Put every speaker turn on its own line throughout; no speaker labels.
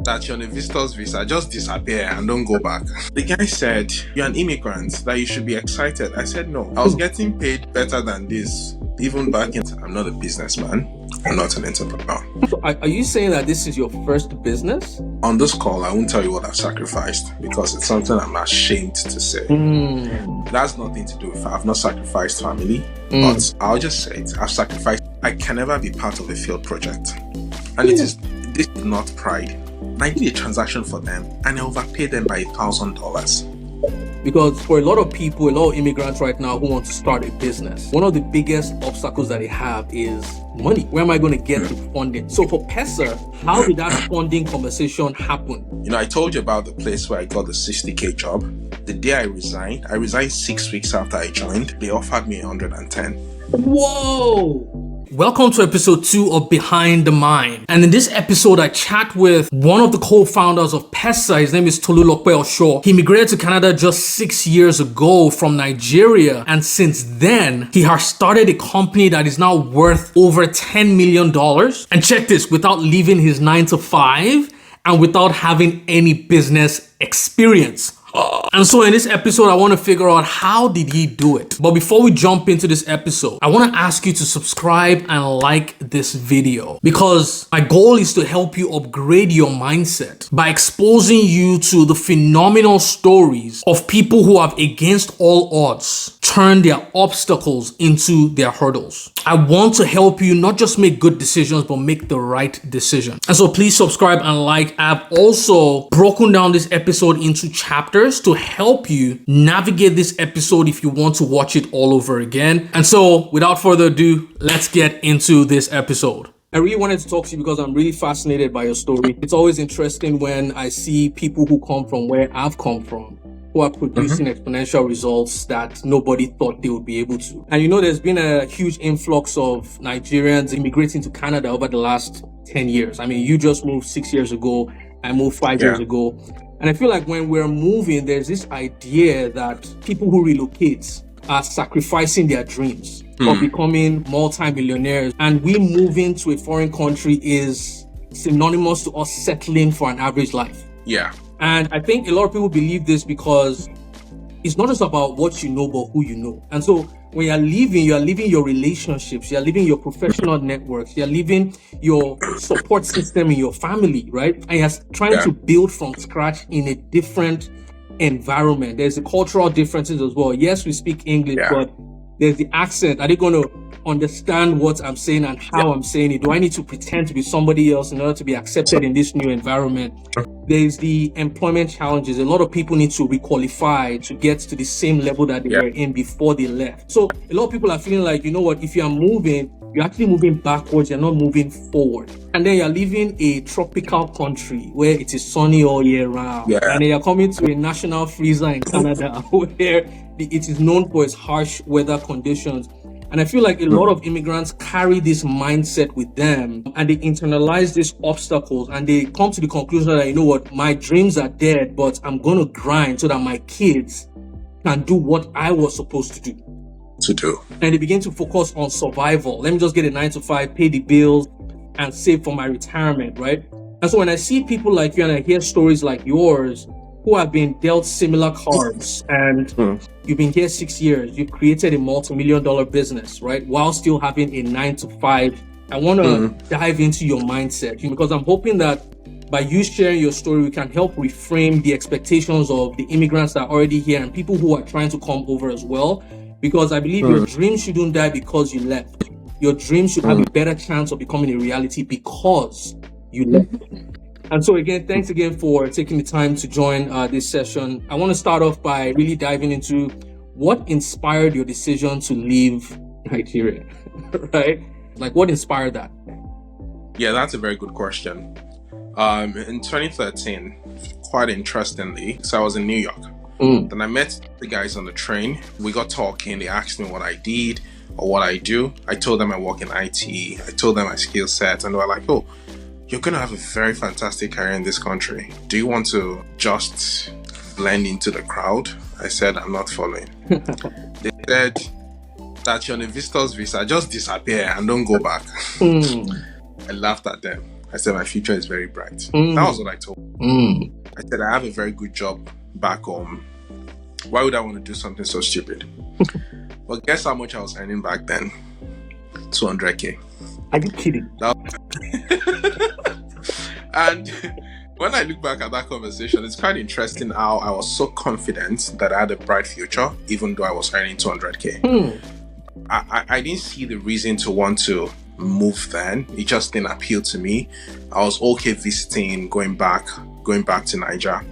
that you're on a visitor's visa, just disappear and don't go back. The guy said, you're an immigrant, that you should be excited. I said, no, I was getting paid better than this. Even back in, I'm not a businessman. I'm not an entrepreneur.
So are you saying that this is your first business?
On this call, I won't tell you what I've sacrificed because it's something I'm ashamed to say. That's nothing to do with I've not sacrificed family, but I'll just say it. I've sacrificed. I can never be part of a failed project. And this is not pride. I did a transaction for them and I overpaid them by $1,000.
Because for a lot of people, a lot of immigrants right now who want to start a business, one of the biggest obstacles that they have is money. Where am I going to get the funding? So for Pesa, how did that funding conversation happen?
You know, I told you about the place where I got the 60K job. The day I resigned 6 weeks after I joined, they offered me 110.
Whoa! Welcome to episode 2 of Behind the Mind. And in this episode, I chat with one of the co-founders of Pesa. His name is Tolulope Osho. He immigrated to Canada just 6 years ago from Nigeria. And since then, he has started a company that is now worth over $10 million. And check this, without leaving his 9-to-5 and without having any business experience. And so in this episode, I want to figure out how did he do it. But before we jump into this episode, I want to ask you to subscribe and like this video because my goal is to help you upgrade your mindset by exposing you to the phenomenal stories of people who have, against all odds, turned their obstacles into their hurdles. I want to help you not just make good decisions, but make the right decision. And so please subscribe and like. I've also broken down this episode into chapters to help you navigate this episode if you want to watch it all over again. And so without further ado, let's get into this episode. I really wanted to talk to you because I'm really fascinated by your story. It's always interesting when I see people who come from where I've come from, who are producing exponential results that nobody thought they would be able to. And you know, there's been a huge influx of Nigerians immigrating to Canada over the last 10 years. I mean, you just moved 6 years ago. I moved 5 years ago. And I feel like when we're moving, there's this idea that people who relocate are sacrificing their dreams of becoming multi-millionaires. And we moving to a foreign country is synonymous to us settling for an average life.
Yeah.
And I think a lot of people believe this because it's not just about what you know, but who you know. And so when you're leaving your relationships, you're leaving your professional networks, you're leaving your support system in your family, right? And you're trying to build from scratch in a different environment. There's the cultural differences as well. Yes, we speak English, but there's the accent. Are they going to understand what I'm saying and how I'm saying it? Do I need to pretend to be somebody else in order to be accepted in this new environment? There's the employment challenges. A lot of people need to requalify to get to the same level that they were in before they left. So a lot of people are feeling like, you know what, if you're moving, you're actually moving backwards, you're not moving forward. And then you're leaving a tropical country where it is sunny all year round. And then you're coming to a national freezer in Canada where it is known for its harsh weather conditions. And I feel like a lot of immigrants carry this mindset with them and they internalize these obstacles and they come to the conclusion that, you know what, my dreams are dead, but I'm going to grind so that my kids can do what I was supposed to do. And they begin to focus on survival. Let me just get a 9-to-5, pay the bills and save for my retirement, right? And so when I see people like you and I hear stories like yours, who have been dealt similar cards and you've been here 6 years, you've created a multi-million-dollar business, right? While still having a 9-to-5. I want to dive into your mindset because I'm hoping that by you sharing your story, we can help reframe the expectations of the immigrants that are already here and people who are trying to come over as well. Because I believe your dreams shouldn't die because you left. Your dreams should have a better chance of becoming a reality because you left. And so again, thanks again for taking the time to join this session. I want to start off by really diving into what inspired your decision to leave Nigeria, right? Like what inspired that?
Yeah, that's a very good question. In 2013, quite interestingly, so I was in New York. Then I met the guys on the train. We got talking. They asked me what I did or what I do. I told them I work in IT. I told them my skill set. And they were like, oh, you're going to have a very fantastic career in this country. Do you want to just blend into the crowd? I said, I'm not following. They said that you're on a visitor's visa, just disappear and don't go back. I laughed at them. I said, my future is very bright. That was what I told him. I said, I have a very good job back home. Why would I want to do something so stupid? Well, guess how much I was earning back then? 200K.
Are you kidding?
And when I look back at that conversation, it's quite interesting how I was so confident that I had a bright future, even though I was earning 200K. I didn't see the reason to want to move then. It just didn't appeal to me. I was okay visiting, going back to Nigeria.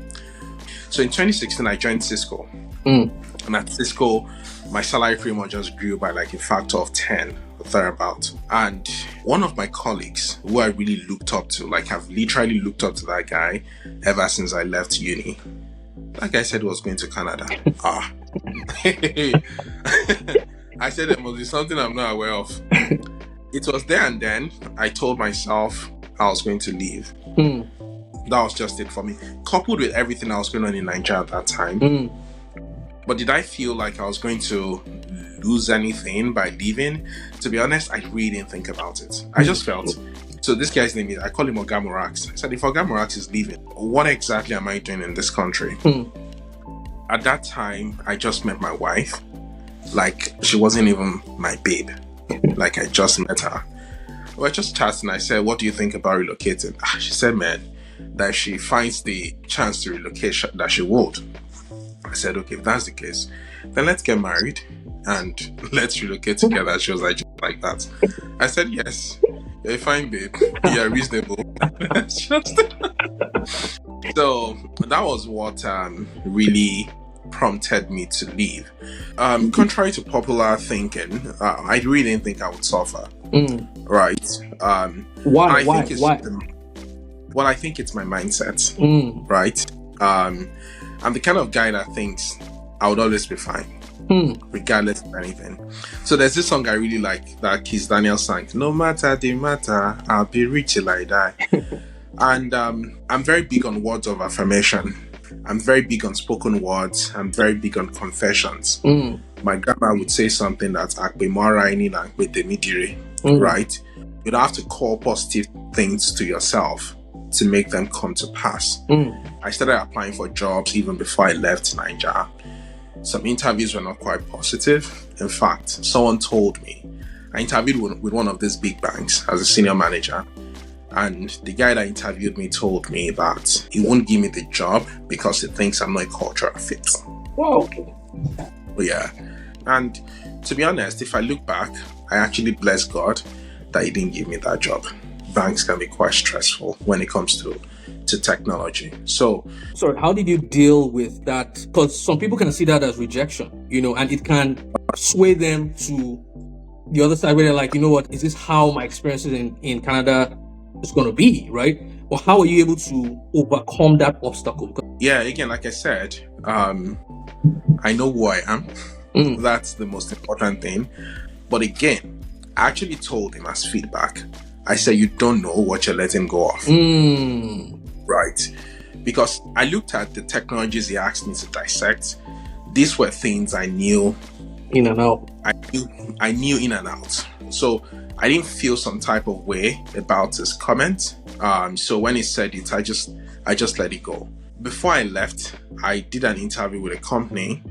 So in 2016, I joined Cisco. And at Cisco, my salary pretty much just grew by like a factor of 10 or thereabout. And one of my colleagues who I really looked up to, like I've literally looked up to that guy ever since I left uni. That guy said he was going to Canada. I said it must be something I'm not aware of. It was there and then I told myself I was going to leave. That was just it for me. Coupled with everything else going on in Nigeria at that time. But did I feel like I was going to lose anything by leaving? To be honest, I really didn't think about it. I just felt. So this guy's name is, I call him Ogamurax. I said, if Ogamurax is leaving, what exactly am I doing in this country? At that time, I just met my wife. Like, she wasn't even my babe. Like, I just met her. We were just chatting. I said, what do you think about relocating? She said, man, that she finds the chance to relocate, that she would. I said, okay, if that's the case, then let's get married and let's relocate together. She was like, just like that. I said, yes, you're a fine babe. You're reasonable. So that was what really prompted me to leave. Contrary to popular thinking, I really didn't think I would suffer. Right.
Why?
Well, I think it's my mindset. Right. I'm the kind of guy that thinks I would always be fine, regardless of anything. So there's this song I really like that Kiss Daniel sang. No matter the matter, I'll be rich till I die. And I'm very big on words of affirmation. I'm very big on spoken words. I'm very big on confessions. My grandma would say something that's Akbe Moraini and Akbe Demidire, right? You don't have to call positive things to yourself to make them come to pass. I started applying for jobs even before I left Nigeria. Some interviews were not quite positive. In fact, someone told me, I interviewed with one of these big banks as a senior manager, and the guy that interviewed me told me that he won't give me the job because he thinks I'm not a cultural fit.
Wow.
Yeah. And to be honest, if I look back, I actually bless God that he didn't give me that job. Banks can be quite stressful when it comes to technology. So
how did you deal with that? Because some people can see that as rejection, and it can sway them to the other side where they're like, you know what, is this how my experiences in Canada is going to be, right? Or how are you able to overcome that obstacle?
Yeah, again, like I said, I know who I am. That's the most important thing. But again, I actually told him as feedback, I said, you don't know what you're letting go of. Right. Because I looked at the technologies he asked me to dissect. These were things I knew
in and out.
I knew in and out. So I didn't feel some type of way about his comment. So when he said it, I just let it go. Before I left, I did an interview with a company,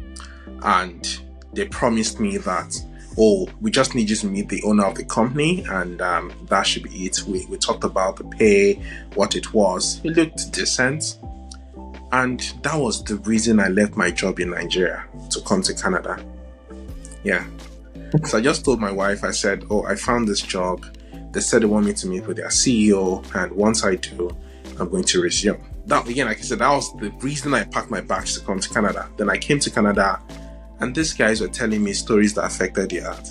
and they promised me that, we just need you to meet the owner of the company, and that should be it. We talked about the pay, what it was. It looked decent. And that was the reason I left my job in Nigeria to come to Canada. Yeah. So I just told my wife, I said, I found this job. They said they want me to meet with their CEO, and once I do, I'm going to resume. That, again, like I said, that was the reason I packed my bags to come to Canada. Then I came to Canada, and these guys were telling me stories that affected their heart.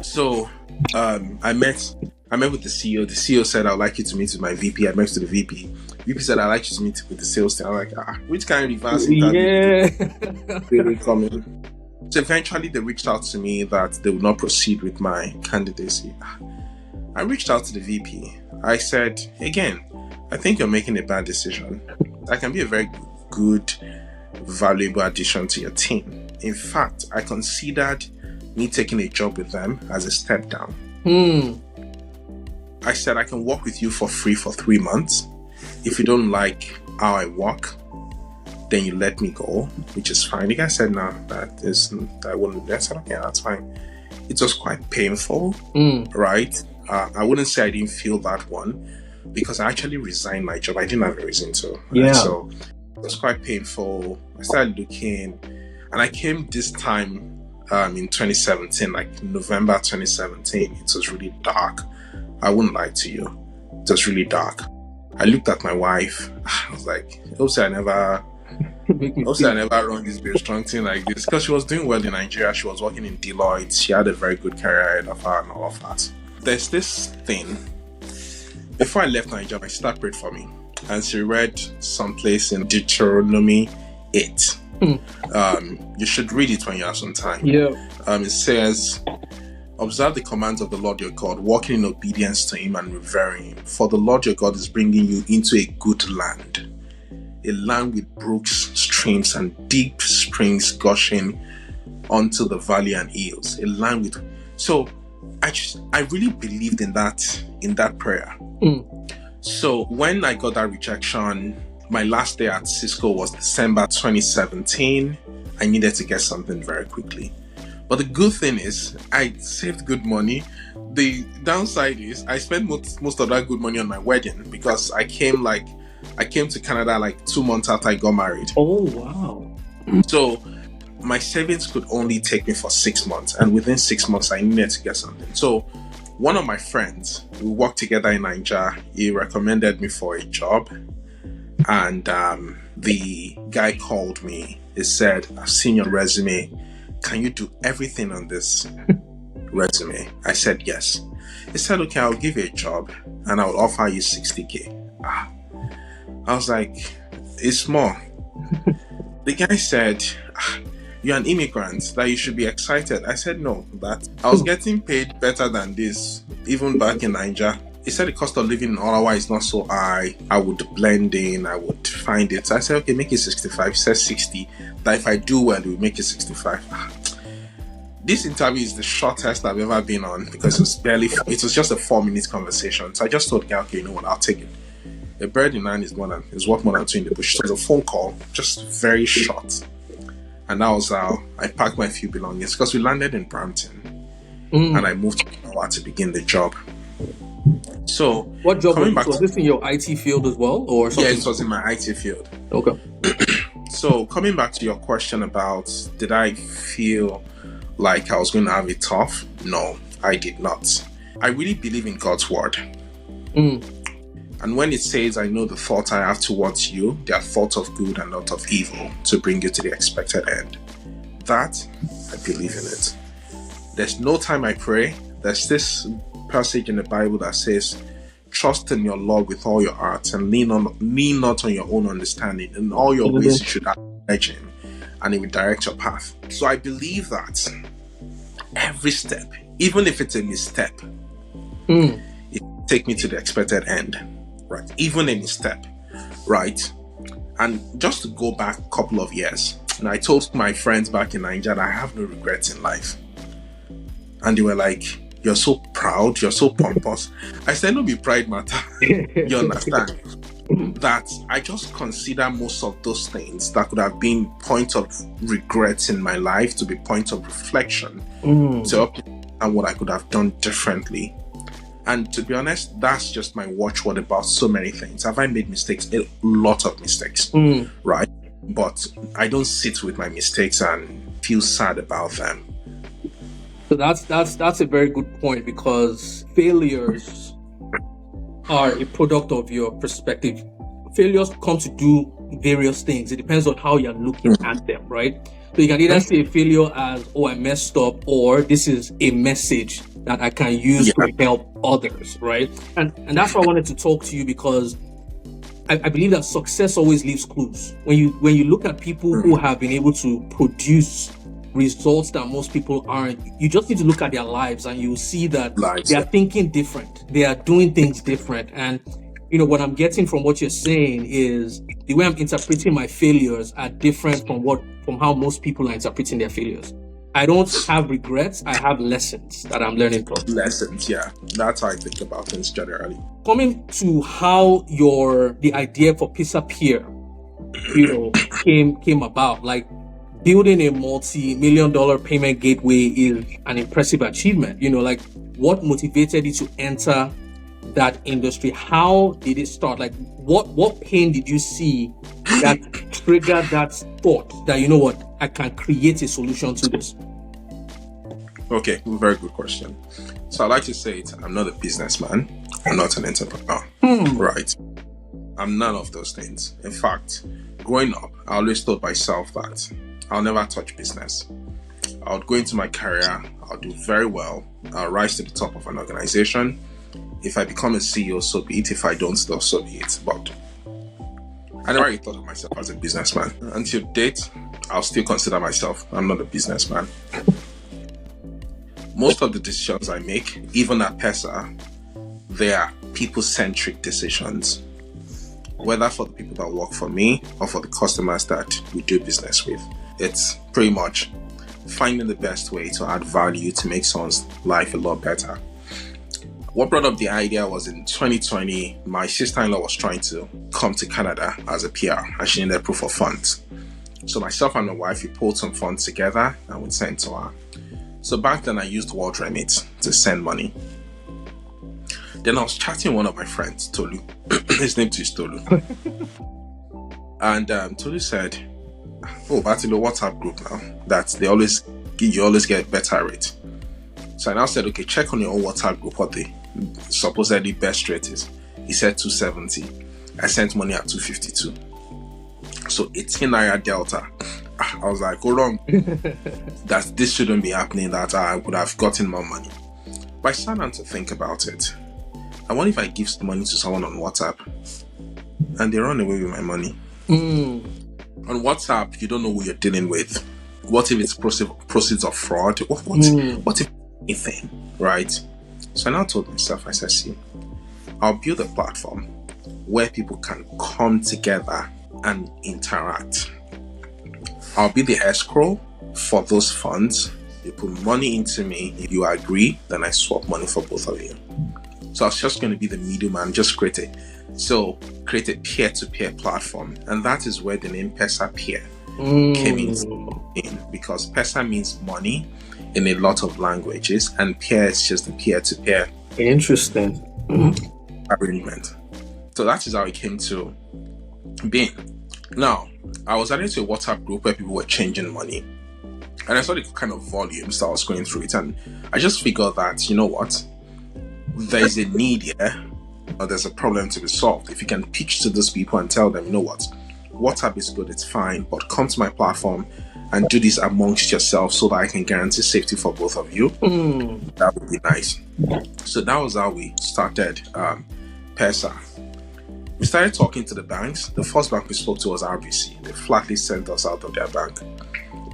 So I met with the CEO. The CEO said, I'd like you to meet with my VP. I met with the VP. VP said, I'd like you to meet with the sales team. I'm like, which kind of reverse interview? They coming. So eventually they reached out to me that they would not proceed with my candidacy. I reached out to the VP. I said, again, I think you're making a bad decision. I can be a very good, valuable addition to your team. In fact, I considered me taking a job with them as a step down. I said, I can work with you for free for 3 months. If you don't like how I work, then you let me go, which is fine. The guy said, no, I wouldn't. I said, okay, that's fine. It was quite painful, right? I wouldn't say I didn't feel that one, because I actually resigned my job. I didn't have a reason to.
Yeah.
So it was quite painful. I started looking, and I came this time in 2017, like November 2017. It was really dark. I wouldn't lie to you. It was really dark. I looked at my wife. I was like, I never run this big strong thing like this, because she was doing well in Nigeria. She was working in Deloitte. She had a very good career ahead of her and all of that. There's this thing. Before I left Nigeria, my sister prayed for me, and she read someplace in Deuteronomy 8. You should read it when you have some time.
Yeah.
It says, observe the commands of the Lord your God, walking in obedience to him and revering him. For the Lord your God is bringing you into a good land, a land with brooks, streams, and deep springs gushing onto the valley and hills. A land with... So I really believed in that prayer. So when I got that rejection, my last day at Cisco was December 2017. I needed to get something very quickly. But the good thing is, I saved good money. The downside is, I spent most of that good money on my wedding, because I came to Canada like 2 months after I got married.
Oh, wow.
So my savings could only take me for 6 months. And within 6 months, I needed to get something. So one of my friends, we worked together in Nigeria. He recommended me for a job. And the guy called me. He said, I've seen your resume. Can you do everything on this resume? I said, yes. He said, okay, I'll give you a job and I'll offer you 60K. I was like, it's more. The guy said, you're an immigrant, that you should be excited. I said, no, that I was getting paid better than this, even back in Nigeria. He said the cost of living in Ottawa is not so high. I would blend in, I would find it. I said, okay, make it 65. He said 60. That if I do well, we'll make it 65. This interview is the shortest I've ever been on, because it was just a 4-minute conversation. So I just thought, okay, you know what, I'll take it. A bird in hand is worth more than two in the bush. So it was a phone call, just very short. And that was how I packed my few belongings, because we landed in Brampton and I moved to Ottawa to begin the job. So
what job was this in your IT field as well, or something?
Yeah, it was in my IT field.
Okay.
So coming back to your question about, did I feel like I was going to have it tough? No, I did not. I really believe in God's word. And when it says, I know the thoughts I have towards you, they are thoughts of good and not of evil, to bring you to the expected end. That, I believe in it. There's no time I pray. There's this passage in the Bible that says, trust in your Lord with all your heart and lean not on your own understanding. In all your ways you should acknowledge him, and he will direct your path. So I believe that every step, even if it's a misstep, it will take me to the expected end, right? Even a misstep, right? And just to go back a couple of years, and I told my friends back in Nigeria that I have no regrets in life. And they were like, you're so proud, you're so pompous. I said, no be pride matter. You understand? That I just consider most of those things that could have been points of regret in my life to be points of reflection to understand what I could have done differently. And to be honest, that's just my watchword about so many things. Have I made mistakes? A lot of mistakes, right? But I don't sit with my mistakes and feel sad about them.
So that's a very good point, because failures are a product of your perspective. Failures come to do various things. It depends on how you're looking at them, right? So you can either see a failure as, oh, I messed up, or this is a message that I can use to help others, right? And that's why I wanted to talk to you, because I believe that success always leaves clues. When you look at people who have been able to produce results that most people aren't, you just need to look at their lives and you'll see that they are thinking different. They are doing things different. And you know, what I'm getting from what you're saying is the way I'm interpreting my failures are different from how most people are interpreting their failures. I don't have regrets. I have lessons that I'm learning from.
Lessons, yeah. That's how I think about things generally.
Coming to how the idea for Pesa Peer, came about, like building a multi-million-dollar payment gateway is an impressive achievement. Like what motivated you to enter that industry? How did it start? Like what pain did you see that triggered that thought that, I can create a solution to this?
Okay, very good question. So I like to say it, I'm not a businessman. I'm not an entrepreneur. Right? I'm none of those things. In fact, growing up, I always told myself that I'll never touch business. I would go into my career, I'll do very well, I'll rise to the top of an organization. If I become a CEO, so be it. If I don't, still so be it. But I never really thought of myself as a businessman. Until date, I'll still consider myself, I'm not a businessman. Most of the decisions I make, even at Pesa, they are people-centric decisions. Whether for the people that work for me or for the customers that we do business with. It's pretty much finding the best way to add value to make someone's life a lot better. What brought up the idea was in 2020, my sister-in-law was trying to come to Canada as a PR and she needed proof of funds. So myself and my wife, we pulled some funds together and we sent to her. So back then I used World Remit to send money. Then I was chatting with one of my friends, Tolu. His name is Tolu. And Tolu said, oh, that's in the WhatsApp group now. That you always get better rate. So I now said, okay, check on your own WhatsApp group what the supposedly best rate is. He said 270. I sent money at 252. So 18 naira delta. I was like, hold on. That this shouldn't be happening, that I would have gotten more money. But I sat down to think about it. I wonder if I give money to someone on WhatsApp and they run away with my money. On WhatsApp, you don't know who you're dealing with. What if it's proceeds of fraud? What if anything, right? So I now told myself, I said, see, I'll build a platform where people can come together and interact. I'll be the escrow for those funds. You put money into me. If you agree, then I swap money for both of you. So I was just going to be the middleman, just create a peer-to-peer platform. And that is where the name Pesa Peer came in, because Pesa means money in a lot of languages, and peer is just the peer-to-peer.
Interesting.
Arrangement. So that is how it came to being. Now, I was added to a WhatsApp group where people were changing money. And I saw the kind of volumes that was going through it. And I just figured that, you know what? There's a need here, or there's a problem to be solved. If you can pitch to those people and tell them, you know what? WhatsApp is good, it's fine, but come to my platform and do this amongst yourself so that I can guarantee safety for both of you. That would be nice. So that was how we started Pesa. We started talking to the banks. The first bank we spoke to was RBC. They flatly sent us out of their bank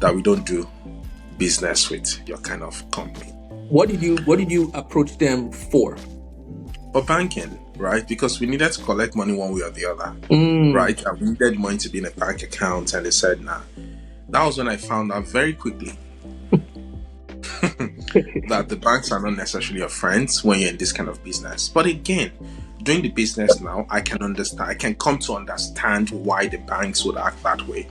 that we don't do business with your kind of company.
What did you approach them for?
For banking, right? Because we needed to collect money one way or the other, right? And we needed money to be in a bank account, and they said, nah. That was when I found out very quickly that the banks are not necessarily your friends when you're in this kind of business. But again, doing the business now, I can come to understand why the banks would act that way.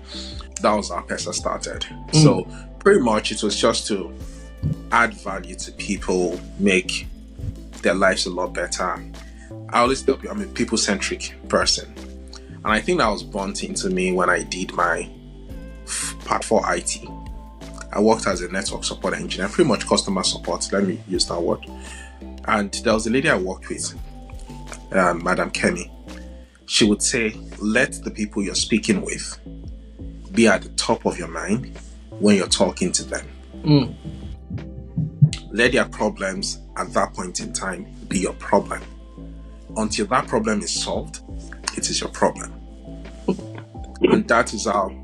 That was how Pesa started. So pretty much it was just to add value to people, make their lives a lot better. I always tell people I'm a people-centric person. And I think that was burnt into me when I did my Part 4 IT. I worked as a network support engineer, pretty much customer support, let me use that word. And there was a lady I worked with, Madam Kemi. She would say, let the people you're speaking with be at the top of your mind when you're talking to them. Let their problems at that point in time be your problem. Until that problem is solved, it is your problem. And that is how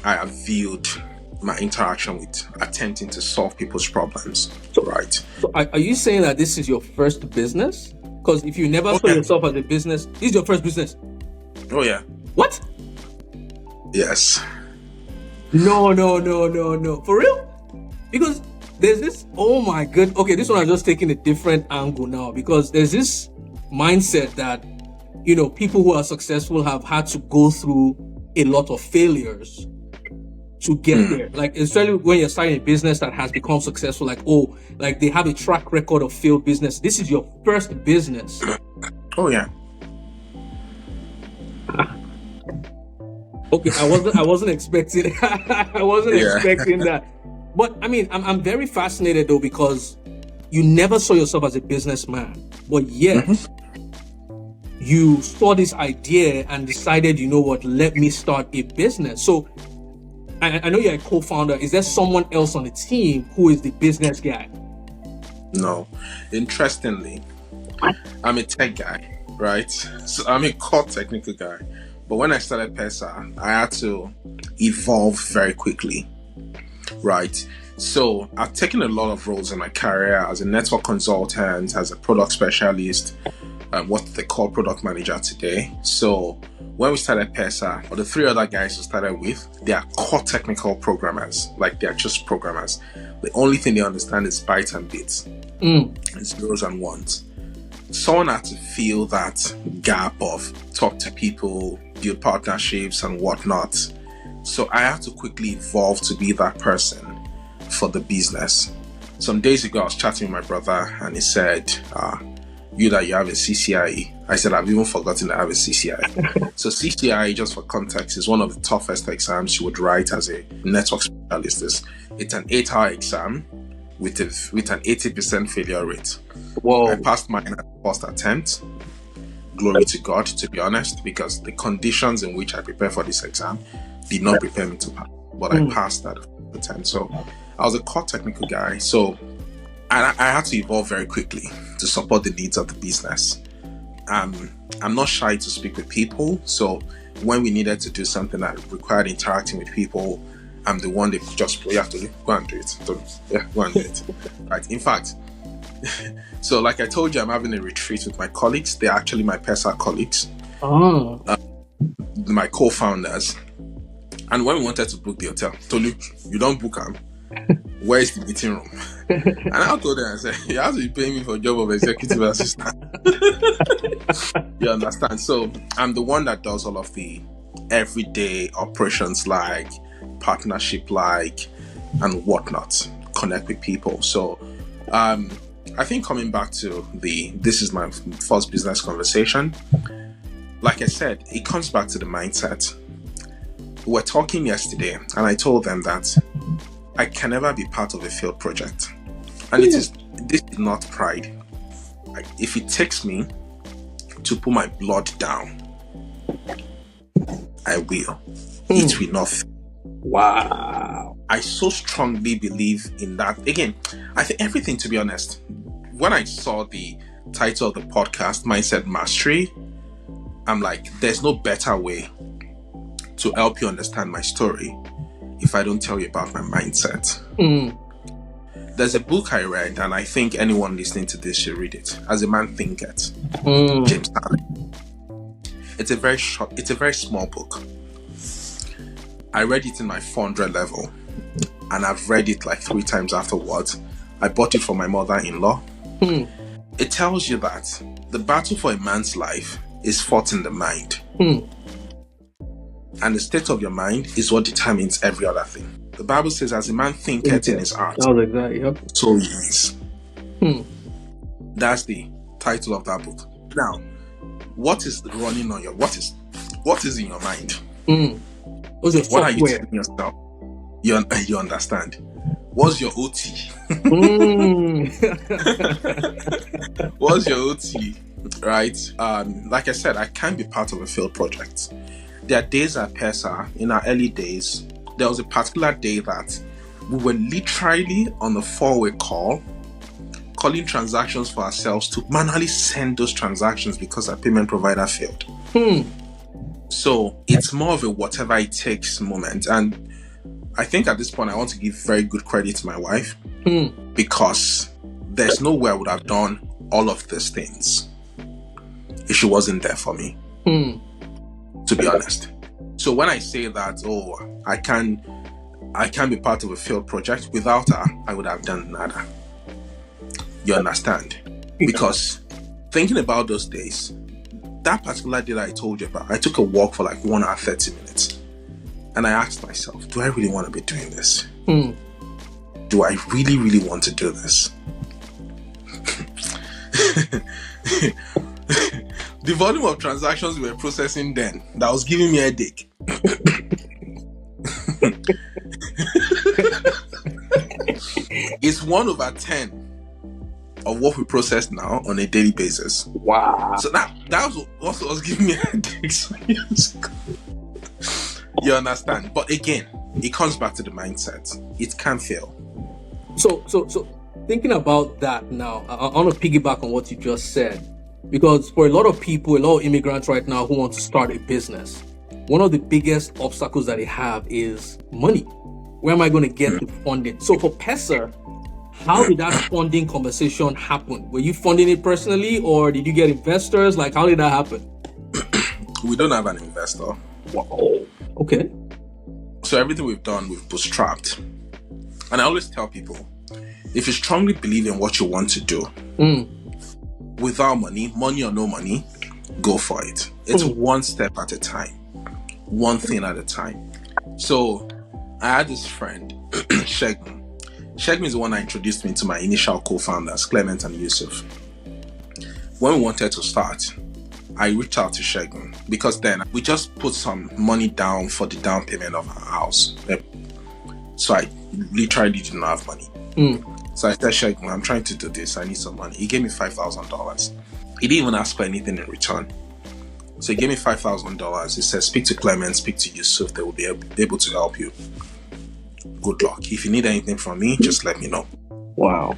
I have viewed my interaction with attempting to solve people's problems. Right.
So are you saying that this is your first business? Because if you never saw yourself as a business, this is your first business.
Oh yeah.
What?
Yes.
No. For real? Because there's this, oh my god, okay, this one I'm just taking a different angle now, because there's this mindset that, you know, people who are successful have had to go through a lot of failures to get there. Like, especially when you're starting a business that has become successful, like, oh, like they have a track record of failed business. This is your first business.
Oh yeah.
Okay, I wasn't expecting expecting that. But I mean, I'm very fascinated though, because you never saw yourself as a businessman, but yet you saw this idea and decided, you know what, let me start a business. So I know you're a co-founder. Is there someone else on the team who is the business guy?
No. Interestingly, I'm a tech guy, right? So I'm a core technical guy. But when I started Pesa, I had to evolve very quickly, right? So I've taken a lot of roles in my career as a network consultant, as a product specialist, what they call product manager today. So when we started Pesa, or the three other guys we started with, they are core technical programmers. Like, they're just programmers. The only thing they understand is bytes and bits. It's zeros and ones. Someone had to fill that gap of talk to people, build partnerships and whatnot. So I had to quickly evolve to be that person for the business. Some days ago, I was chatting with my brother and he said, you have a CCIE. I said, I've even forgotten I have a CCIE. So CCIE, just for context, is one of the toughest exams you would write as a network specialist. It's an 8-hour exam with an 80% failure rate.
Whoa.
I passed mine at the first attempt. Glory to God, to be honest, because the conditions in which I prepared for this exam did not prepare me to pass. But I passed at the first attempt. So I was a core technical guy. So I had to evolve very quickly to support the needs of the business. I'm not shy to speak with people. So when we needed to do something that required interacting with people, I'm the one that just, you have to go and do it. So, yeah, go and do it. Right. In fact, so like I told you, I'm having a retreat with my colleagues. They're actually my Pesa colleagues. Oh. My co-founders. And when we wanted to book the hotel, Tolu, you don't book them. Where is the meeting room? And I told them, I said, you have to be paying me for a job of executive assistant. You understand? So I'm the one that does all of the everyday operations, like partnership, like, and whatnot, connect with people. So I think coming back to this is my first business conversation. Like I said, it comes back to the mindset. We were talking yesterday and I told them that I can never be part of a failed project. And this is not pride. If it takes me to put my blood down, I will. It will not fail.
Wow.
I so strongly believe in that. Again, I think everything, to be honest, when I saw the title of the podcast, Mindset Mastery, I'm like, there's no better way to help you understand my story if I don't tell you about my mindset. There's a book I read, and I think anyone listening to this should read it. As a Man Thinketh, James Stanley. It's a very small book. I read it in my 400 level, and I've read it like 3 times afterwards. I bought it for my mother-in-law. It tells you that the battle for a man's life is fought in the mind. And the state of your mind is what determines every other thing. The Bible says, as a man thinketh in his heart, so he is. That's the title of that book. Now, what is running on what is in your mind? What are you telling yourself? You understand? What's your OT? What's your OT? Right? Like I said, I can't be part of a failed project. There are days at Pesa, in our early days, there was a particular day that we were literally on a 4-way call, calling transactions for ourselves to manually send those transactions because our payment provider failed. So it's more of a whatever it takes moment. And I think at this point, I want to give very good credit to my wife because there's no way I would have done all of these things if she wasn't there for me, to be honest. So when I say that, I can't be part of a failed project. Without her, I would have done nada. You understand? Because thinking about those days, that particular day that I told you about, I took a walk for like 1 hour 30 minutes. And I asked myself, do I really want to be doing this? Do I really, really want to do this? The volume of transactions we were processing then, that was giving me a headache. It's 1/10 of what we process now on a daily basis.
Wow.
So that was what was giving me a headache some years ago. You understand? But again, it comes back to the mindset. It can fail.
So thinking about that now, I want to piggyback on what you just said, because for a lot of people, a lot of immigrants right now who want to start a business, one of the biggest obstacles that they have is money. Where am I going to get the funding? So for Pesa, how did that funding conversation happen? Were you funding it personally, or did you get investors? Like, how did that happen?
We don't have an investor.
Wow. Okay.
So everything we've done, we've bootstrapped. And I always tell people, if you strongly believe in what you want to do, without money or no money, go for it. It's one step at a time, one thing at a time. So I had this friend, Shegun. Shegun is the one that introduced me to my initial co-founders, Clement and Yusuf. When we wanted to start, I reached out to Shegun because then we just put some money down for the down payment of our house. So I literally didn't have money. So I said, Shegun, I'm trying to do this. I need some money. He gave me $5,000. He didn't even ask for anything in return. So he gave me $5,000. He said, speak to Clement, speak to Yusuf. They will be able to help you. Good luck. If you need anything from me, just let me know.
Wow.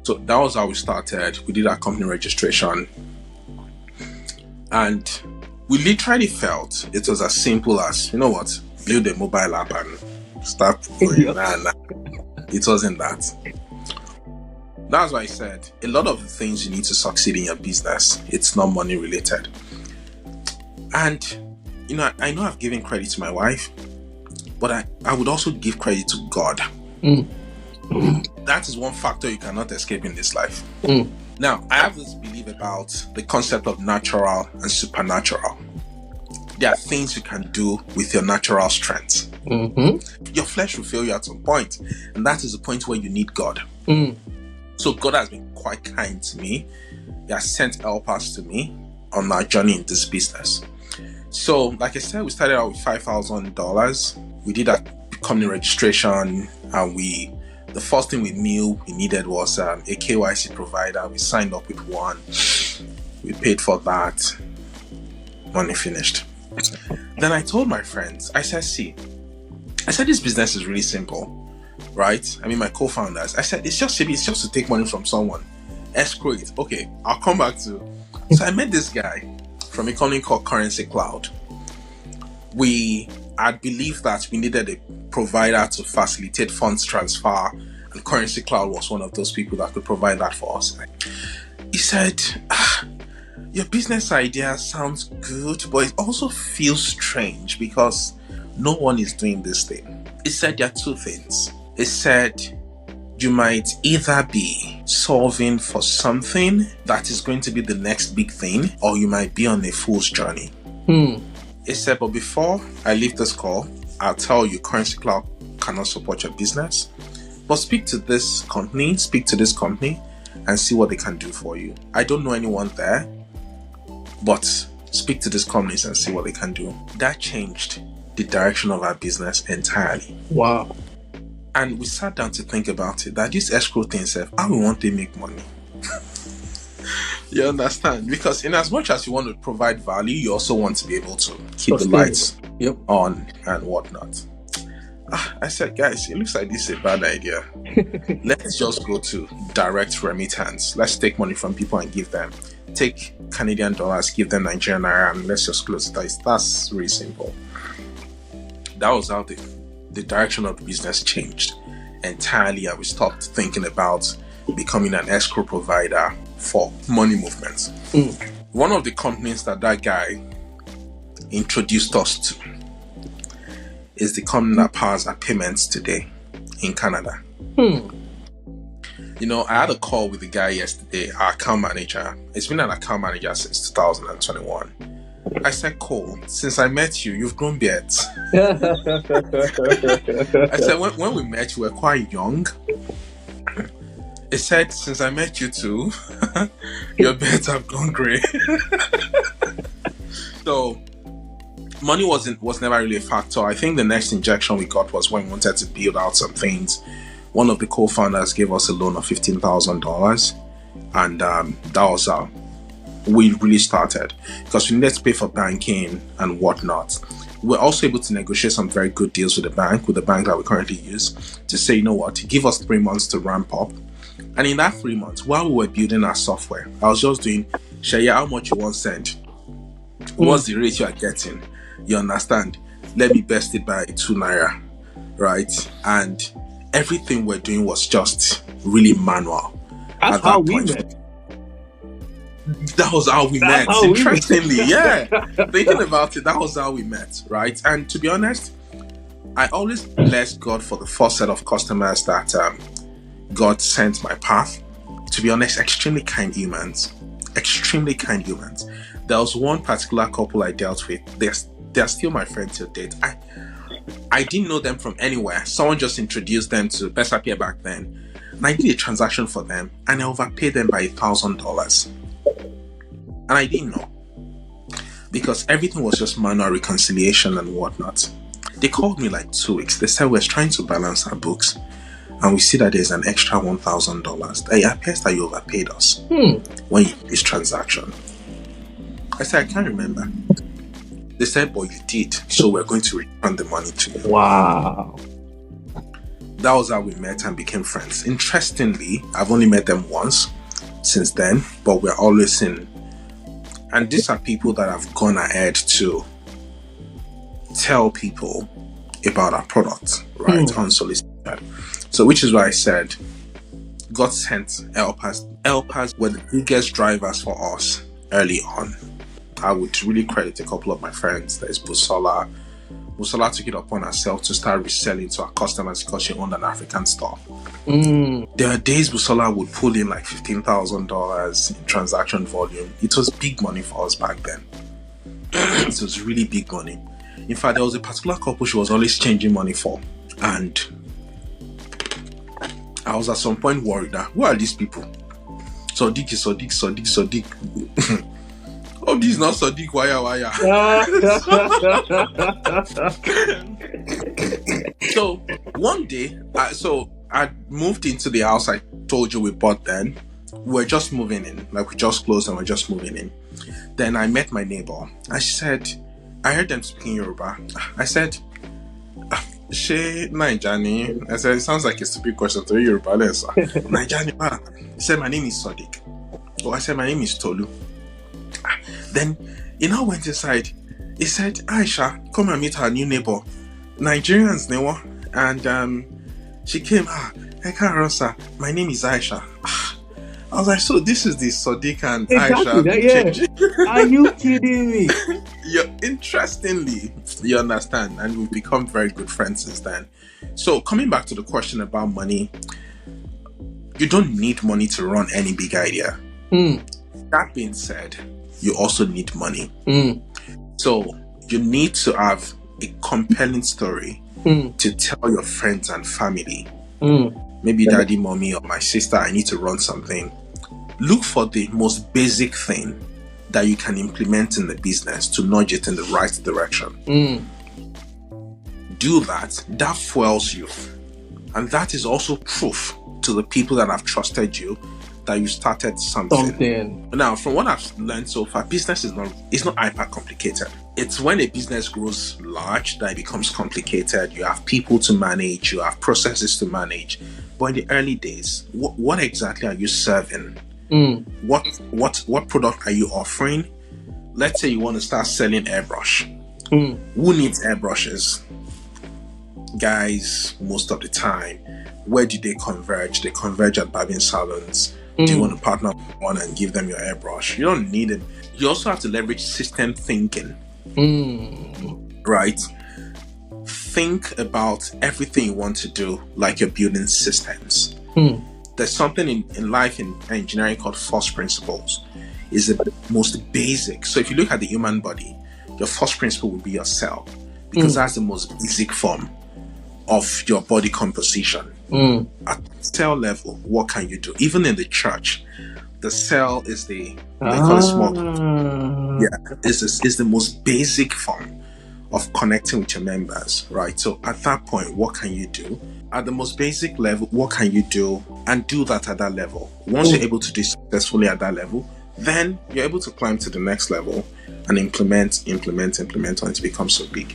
So that was how we started. We did our company registration. And we literally felt it was as simple as, you know what, build a mobile app and start going. It wasn't that. That's why I said a lot of the things you need to succeed in your business, it's not money related. And you know, I know I've given credit to my wife, but I would also give credit to God. That is one factor you cannot escape in this life. Now, I have this belief about the concept of natural and supernatural. There are things you can do with your natural strength. Your flesh will fail you at some point, and that is the point where you need God. So God has been quite kind to me. He has sent helpers to me on our journey in this business. So, like I said, we started out with $5,000. We did a company registration, and the first thing we knew we needed was a KYC provider. We signed up with one. We paid for that. Money finished. Then I told my friends, I said, this business is really simple, right? I mean, my co-founders, I said, it's just to take money from someone, escrow it. Okay, I'll come back to. So I met this guy from a company called Currency Cloud. I believed that we needed a provider to facilitate funds transfer, and Currency Cloud was one of those people that could provide that for us. He said, your business idea sounds good, but it also feels strange because no one is doing this thing. He said there are two things. He said you might either be solving for something that is going to be the next big thing, or you might be on a fool's journey. He said, but before I leave this call, I'll tell you Currency Cloud cannot support your business, but speak to this company, and see what they can do for you. I don't know anyone there, but speak to these companies and see what they can do. That changed the direction of our business entirely.
Wow.
And we sat down to think about it, that this escrow thing said, how we want to make money. You understand? Because in as much as you want to provide value, you also want to be able to keep the lights on and whatnot. I said, guys, it looks like this is a bad idea. Let's just go to direct remittance. Let's take money from people and give them. Take Canadian dollars, give them Nigerian naira, and let's just close it. That's really simple. That was how the direction of the business changed entirely, and we stopped thinking about becoming an escrow provider for money movements. One of the companies that guy introduced us to is the company that powers our payments today in Canada. You know, I had a call with the guy yesterday, our account manager. It's been an account manager since 2021. I said, Cole, since I met you, you've grown beards. I said, when we met, you were quite young. It said, since I met you too, your beards have gone grey. So money was never really a factor. I think the next injection we got was when we wanted to build out some things. One of the co-founders gave us a loan of $15,000, and that was how we really started, because we needed to pay for banking and whatnot. We're also able to negotiate some very good deals with the bank that we currently use, to say, you know what, give us 3 months to ramp up. And in that 3 months, while we were building our software, I was just doing, Shaya, how much you want send? What's the rate you are getting? You understand? Let me best it by 2 naira, right? And everything we're doing was just really manual.
That's how we met.
That was how we met. Interestingly, yeah. Thinking about it, that was how we met, right? And to be honest, I always bless God for the first set of customers that God sent my path. To be honest, extremely kind humans. Extremely kind humans. There was one particular couple I dealt with. They're still my friends till date. I didn't know them from anywhere. Someone just introduced them to Pesa back then. And I did a transaction for them, and I overpaid them by $1,000. And I didn't know, because everything was just manual reconciliation and whatnot. They called me like 2 weeks. They said, we're trying to balance our books, and we see that there's an extra $1,000. It appears that you overpaid us when you did this transaction. I said, I can't remember. They said, but you did, so we're going to return the money to you.
Wow.
That was how we met and became friends. Interestingly, I've only met them once since then, but we're always in. And these are people that have gone ahead to tell people about our product, right, unsolicited. So, which is why I said, God sent helpers. Helpers were the biggest drivers for us early on. I would really credit a couple of my friends. There's Busola. Busola took it upon herself to start reselling to our customers because she owned an African store. There are days Busola would pull in like $15,000 in transaction volume. It was big money for us back then. It was really big money. In fact, there was a particular couple she was always changing money for. And I was at some point worried that, who are these people? Sadiq is Sadiq. Oh, this is not Sadiq, wire. So one day, I moved into the house I told you we bought then. We're just moving in. Like, we just closed and we're just moving in. Then I met my neighbor. I said, I heard them speaking Yoruba. I said, She Nigerian. I said, it sounds like a stupid question to Yoruba. Nigerian. He said, my name is Sadiq. Oh, I said, my name is Tolu. Then he now went inside. He said, Aisha, come and meet her new neighbor. Nigerians, neighbor. And she came, Eka Rosa, my name is Aisha. I was like, so this is the Sadiq and Aisha.
Yeah. Are you kidding me?
Interestingly, you understand, and we've become very good friends since then. So coming back to the question about money, you don't need money to run any big idea. That being said, you also need money. So you need to have a compelling story to tell your friends and family. Maybe daddy, mommy, or my sister, I need to run something. Look for the most basic thing that you can implement in the business to nudge it in the right direction. Do that. That fuels you. And that is also proof to the people that have trusted you that you started something. Now, from what I've learned so far, business is not hyper complicated. It's when a business grows large that it becomes complicated. You have people to manage, you have processes to manage. But in the early days, what exactly are you serving? What product are you offering? Let's say you want to start selling airbrush. Who needs airbrushes? Guys, most of the time. Where do they converge? They converge at barbing salons. Do you want to partner with one and give them your airbrush? You don't need it. You also have to leverage system thinking. Right? think about everything you want to do like you're building systems. There's something in life in engineering called first principles. Is the most basic. So if you look at the human body, your first principle would be your cell, because that's the most basic form of your body composition. At cell level, what can you do? Even in the church, the cell is they call it small. Is the most basic form of connecting with your members, right? So at that point, what can you do? At the most basic level, what can you do? And do that at that level. Once you're able to do successfully at that level, then you're able to climb to the next level and implement until it becomes so big.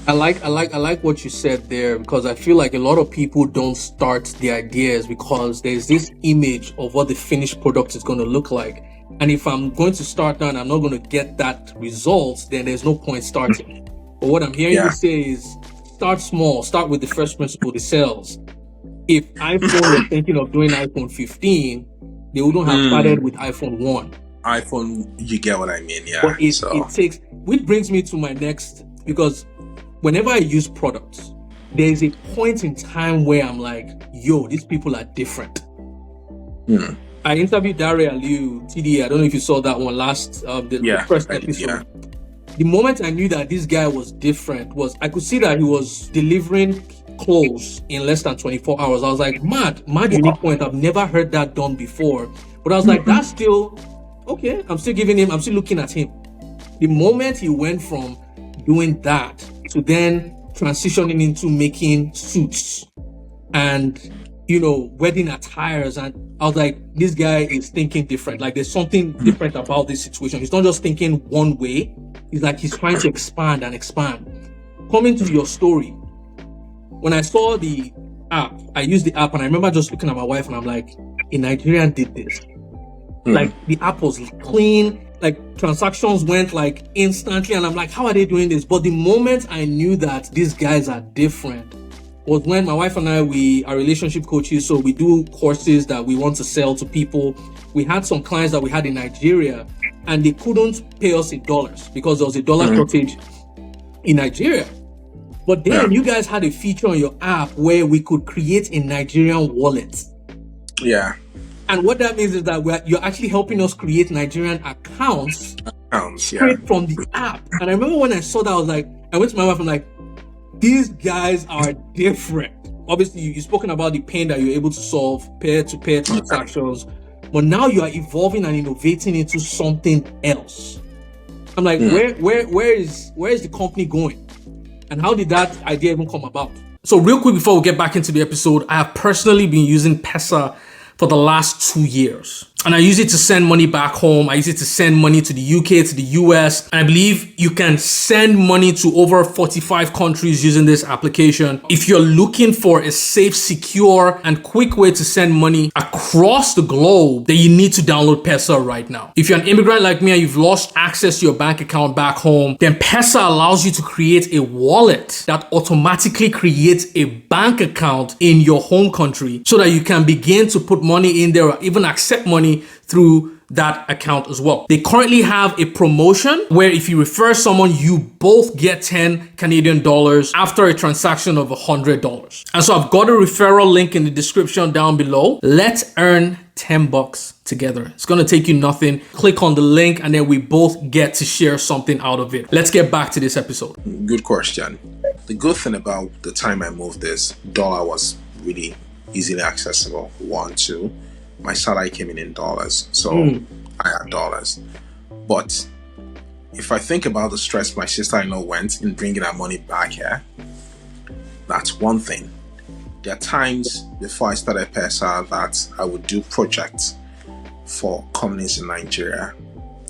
I like what you said there, because I feel like a lot of people don't start the ideas because there's this image of what the finished product is going to look like. And if I'm going to start now and I'm not going to get that result, then there's no point starting. But what I'm hearing you say is start small, start with the first principle, the cells. If iPhone were thinking of doing iPhone 15, they wouldn't have started with iPhone 1.
iPhone, you get what I mean, yeah.
But it takes, which brings me to my next, because whenever I use products, there's a point in time where I'm like, yo, these people are different. I interviewed Daria Aliu, TD, I don't know if you saw that one last, the first episode. The moment I knew that this guy was different was, I could see that he was delivering clothes in less than 24 hours. I was like, mad unique point. I've never heard that done before. But I was like, that's still okay. I'm still looking at him. The moment he went from doing that to then transitioning into making suits and, wedding attires, and I was like, this guy is thinking different. Like, there's something different about this situation. He's not just thinking one way. He's like, he's trying to expand. Coming to your story, when I saw the app, I used the app, and I remember just looking at my wife and I'm like, a Nigerian did this. Like, the app was clean, like transactions went like instantly, and I'm like, how are they doing this? But the moment I knew that these guys are different was when my wife and I, we are relationship coaches, so we do courses that we want to sell to people. We had some clients that we had in Nigeria, and they couldn't pay us in dollars because there was a dollar shortage in Nigeria. But then you guys had a feature on your app where we could create a Nigerian wallet.
Yeah.
And what that means is that you're actually helping us create Nigerian accounts straight from the app. And I remember when I saw that, I went to my wife and like, these guys are different. Obviously, you've spoken about the pain that you're able to solve, peer-to-peer transactions, but now you are evolving and innovating into something else. I'm like, where is the company going? And how did that idea even come about? So real quick before we get back into the episode, I have personally been using Pesa for the last 2 years. And I use it to send money back home. I use it to send money to the UK, to the US. And I believe you can send money to over 45 countries using this application. If you're looking for a safe, secure, and quick way to send money across the globe, then you need to download Pesa right now. If you're an immigrant like me and you've lost access to your bank account back home, then Pesa allows you to create a wallet that automatically creates a bank account in your home country so that you can begin to put money in there or even accept money through that account as well. They currently have a promotion where if you refer someone, you both get 10 Canadian dollars after a transaction of $100. And so I've got a referral link in the description down below. Let's earn $10 together. It's going to take you nothing. Click on the link and then we both get to share something out of it. Let's get back to this episode.
Good question. The good thing about the time I moved this, dollar was really easily accessible. 1, 2. My salary came in dollars, so I had dollars. But if I think about the stress my sister-in-law went in bringing her money back here, that's one thing. There are times before I started Pesa that I would do projects for companies in Nigeria.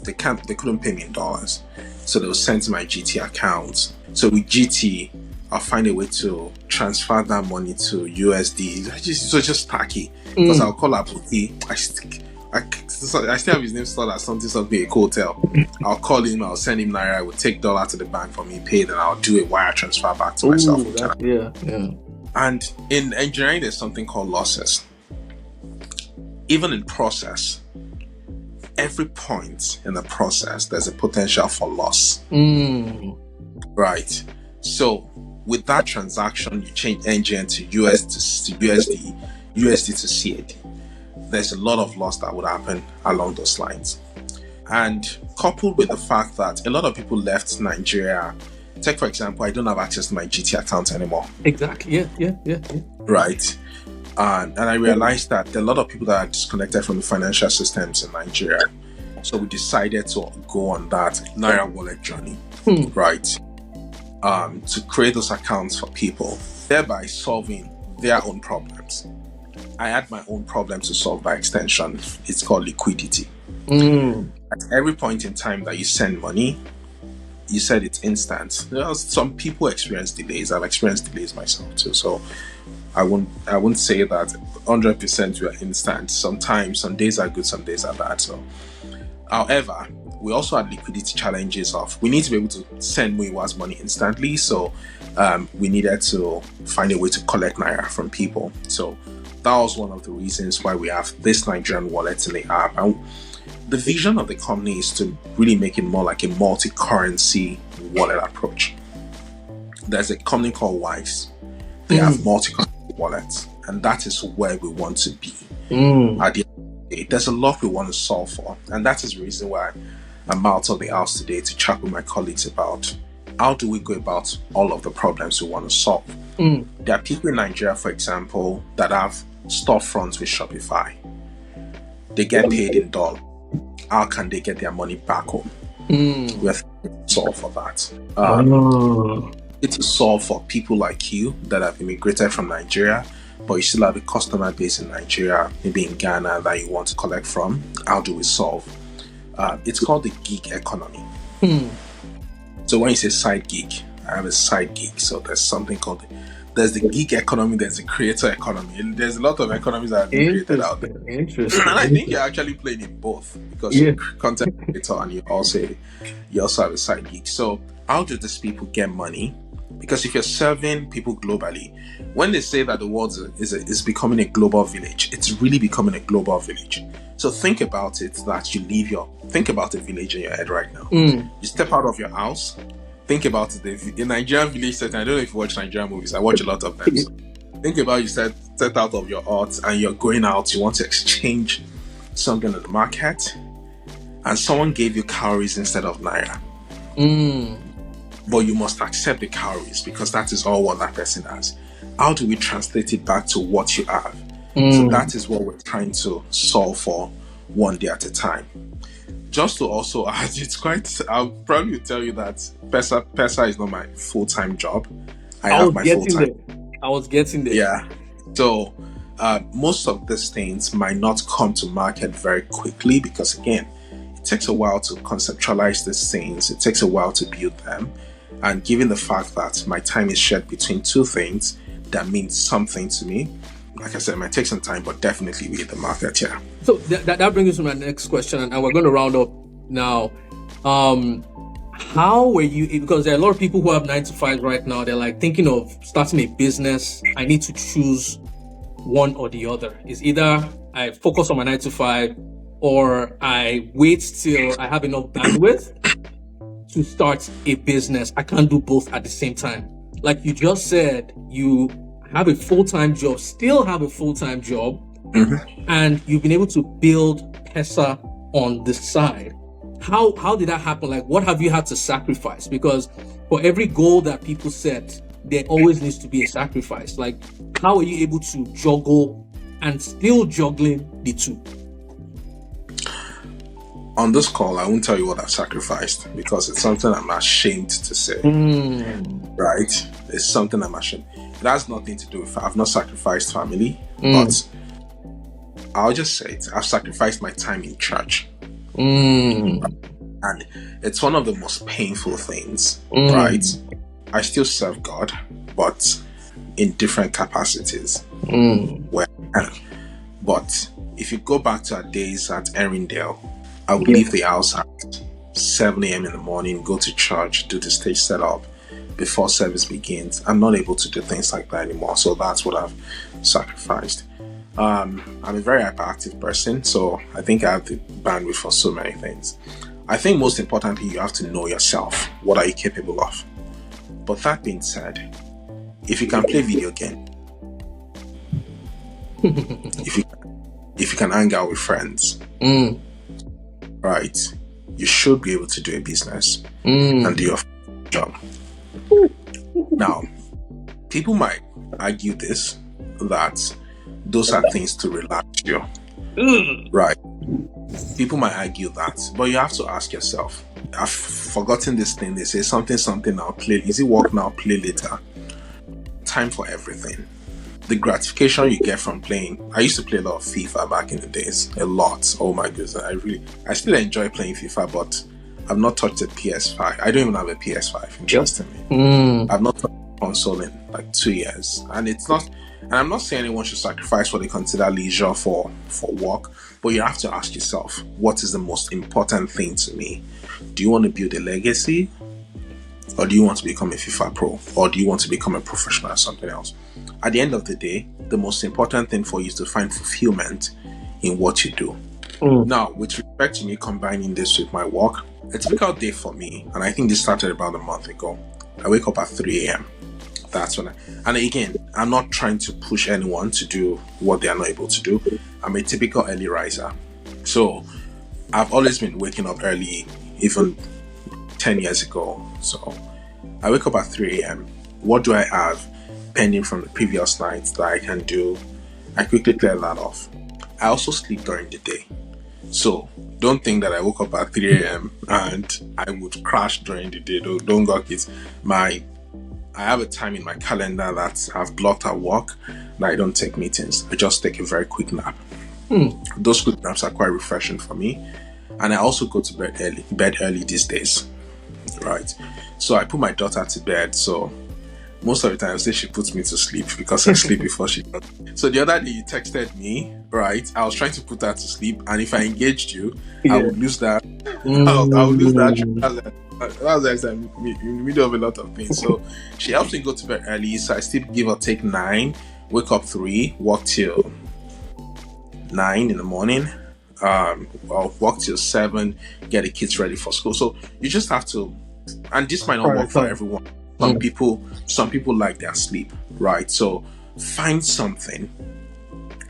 They couldn't pay me in dollars, so they would send to my GT account. So with GT, I'll find a way to transfer that money to USD. It was just tacky because I'll call up. I still have his name stored as something a hotel. I'll call him. I'll send him naira. I would take dollar to the bank for me paid, and I'll do a wire transfer back to myself.
Yeah.
And in engineering, there's something called losses. Even in process, every point in the process, there's a potential for loss. Right. So with that transaction, you change NGN to USD, USD to CAD. There's a lot of loss that would happen along those lines. And coupled with the fact that a lot of people left Nigeria, take for example, I don't have access to my GT account anymore.
Exactly. Yeah.
Right. And I realized that there are a lot of people that are disconnected from the financial systems in Nigeria. So we decided to go on that Naira wallet journey, right? To create those accounts for people, thereby solving their own problems. I had my own problem to solve by extension. It's called liquidity. At every point in time that you send money, you said it's instant. Some people experience delays. I've experienced delays myself too. So I wouldn't say that 100% we are instant. Sometimes some days are good, some days are bad. So, however, we also had liquidity challenges of we need to be able to send Muiwa's money instantly. So we needed to find a way to collect Naira from people. So that was one of the reasons why we have this Nigerian wallet in the app. And the vision of the company is to really make it more like a multi-currency wallet approach. There's a company called Wise. They have multi-currency wallets, and that is where we want to be. At the end of the day, there's a lot we want to solve for, and that is the reason why I'm out of the house today to chat with my colleagues about how do we go about all of the problems we want to solve. There are people in Nigeria, for example, that have storefronts with Shopify. They get paid in dollars. How can they get their money back home? We have to solve for that. It's a solve for people like you that have immigrated from Nigeria, but you still have a customer base in Nigeria, maybe in Ghana, that you want to collect from. How do we solve? It's called the gig economy. So when you say side gig, I have a side gig. So there's something called there's the gig economy, there's the creator economy. There's a lot of economies that have been created out there.
Interesting.
And I think you're actually playing in both because you're a content creator and you also have a side gig. So how do these people get money? Because if you're serving people globally, when they say that the world is becoming a global village, it's really becoming a global village. So think about it that think about a village in your head right now. You step out of your house, think about it. The Nigerian village setting, I don't know if you watch Nigerian movies, I watch a lot of them. So think about you set out of your hut and you're going out, you want to exchange something in the market, and someone gave you calories instead of Naira. But you must accept the calories because that is all what that person has. How do we translate it back to what you have? So that is what we're trying to solve for one day at a time. Just to also add, I'll probably tell you that Pesa is not my full-time job. I was getting there. Yeah. So most of these things might not come to market very quickly because, again, it takes a while to conceptualize these things. It takes a while to build them. And given the fact that my time is shared between two things that means something to me, like I said, it might take some time, but definitely be in the market, yeah.
So that brings us to my next question, and we're going to round up now. How were you, because there are a lot of people who have 9 to 5 right now, they're like thinking of starting a business. I need to choose one or the other. It's either I focus on my 9 to 5 or I wait till I have enough bandwidth to start a business. I can't do both at the same time. Like you just said, you have a full-time job, still have a full-time job, and you've been able to build Pesa on the side. How did that happen? Like, what have you had to sacrifice? Because for every goal that people set, there always needs to be a sacrifice. Like, how are you able to juggle and still juggling the two?
On this call, I won't tell you what I've sacrificed because it's something I'm ashamed to say. Right? It's something I'm ashamed. It has nothing to do with I've not sacrificed family, but I'll just say it. I've sacrificed my time in church. And it's one of the most painful things, right? I still serve God, but in different capacities. But if you go back to our days at Erindale, I would leave the house at 7 a.m. in the morning, go to church, do the stage setup before service begins. I'm not able to do things like that anymore. So that's what I've sacrificed. I'm a very hyperactive person, so I think I have the bandwidth for so many things. I think most importantly, you have to know yourself. What are you capable of? But that being said, if you can play video game, if you can hang out with friends, right, you should be able to do a business and do your job. Now, people might argue this, that those are things to relax you, right? People might argue that, but you have to ask yourself, I've forgotten this thing, they say something I'll play, is it work now, play later? Time for everything. The gratification you get from playing, I used to play a lot of FIFA back in the days, a lot. Oh my goodness, I still enjoy playing FIFA, but I've not touched a PS5. I don't even have a PS5, interestingly. I've not touched a console in like 2 years, and I'm not saying anyone should sacrifice what they consider leisure for work, but you have to ask yourself, what is the most important thing to me? Do you want to build a legacy, or do you want to become a FIFA pro, or do you want to become a professional or something else? At the end of the day, the most important thing for you is to find fulfillment in what you do. Now, with respect to me combining this with my work, a typical day for me, and I think this started about a month ago, I wake up at 3 a.m. That's when and again, I'm not trying to push anyone to do what they are not able to do. I'm a typical early riser. So I've always been waking up early, even 10 years ago. So I wake up at 3 a.m. What do I have pending from the previous night that I can do? I quickly clear that off. I also sleep during the day. So don't think that I woke up at 3 a.m. and I would crash during the day. Don't gawk it. I have a time in my calendar that I've blocked at work that I don't take meetings. I just take a very quick nap. Those quick naps are quite refreshing for me. And I also go to bed early these days, right? So I put my daughter to bed. So most of the time, I say she puts me to sleep because I sleep before she does. So the other day you texted me, right? I was trying to put her to sleep, and if I engaged you, I would lose that. I would lose that. That was in the middle of a lot of things. So she helps me go to bed early. So I still give or take 9, wake up 3, work till 9 in the morning. I'll work till 7, get the kids ready for school. So you just have to, and this might not work for everyone. Some people like their sleep, right? So find something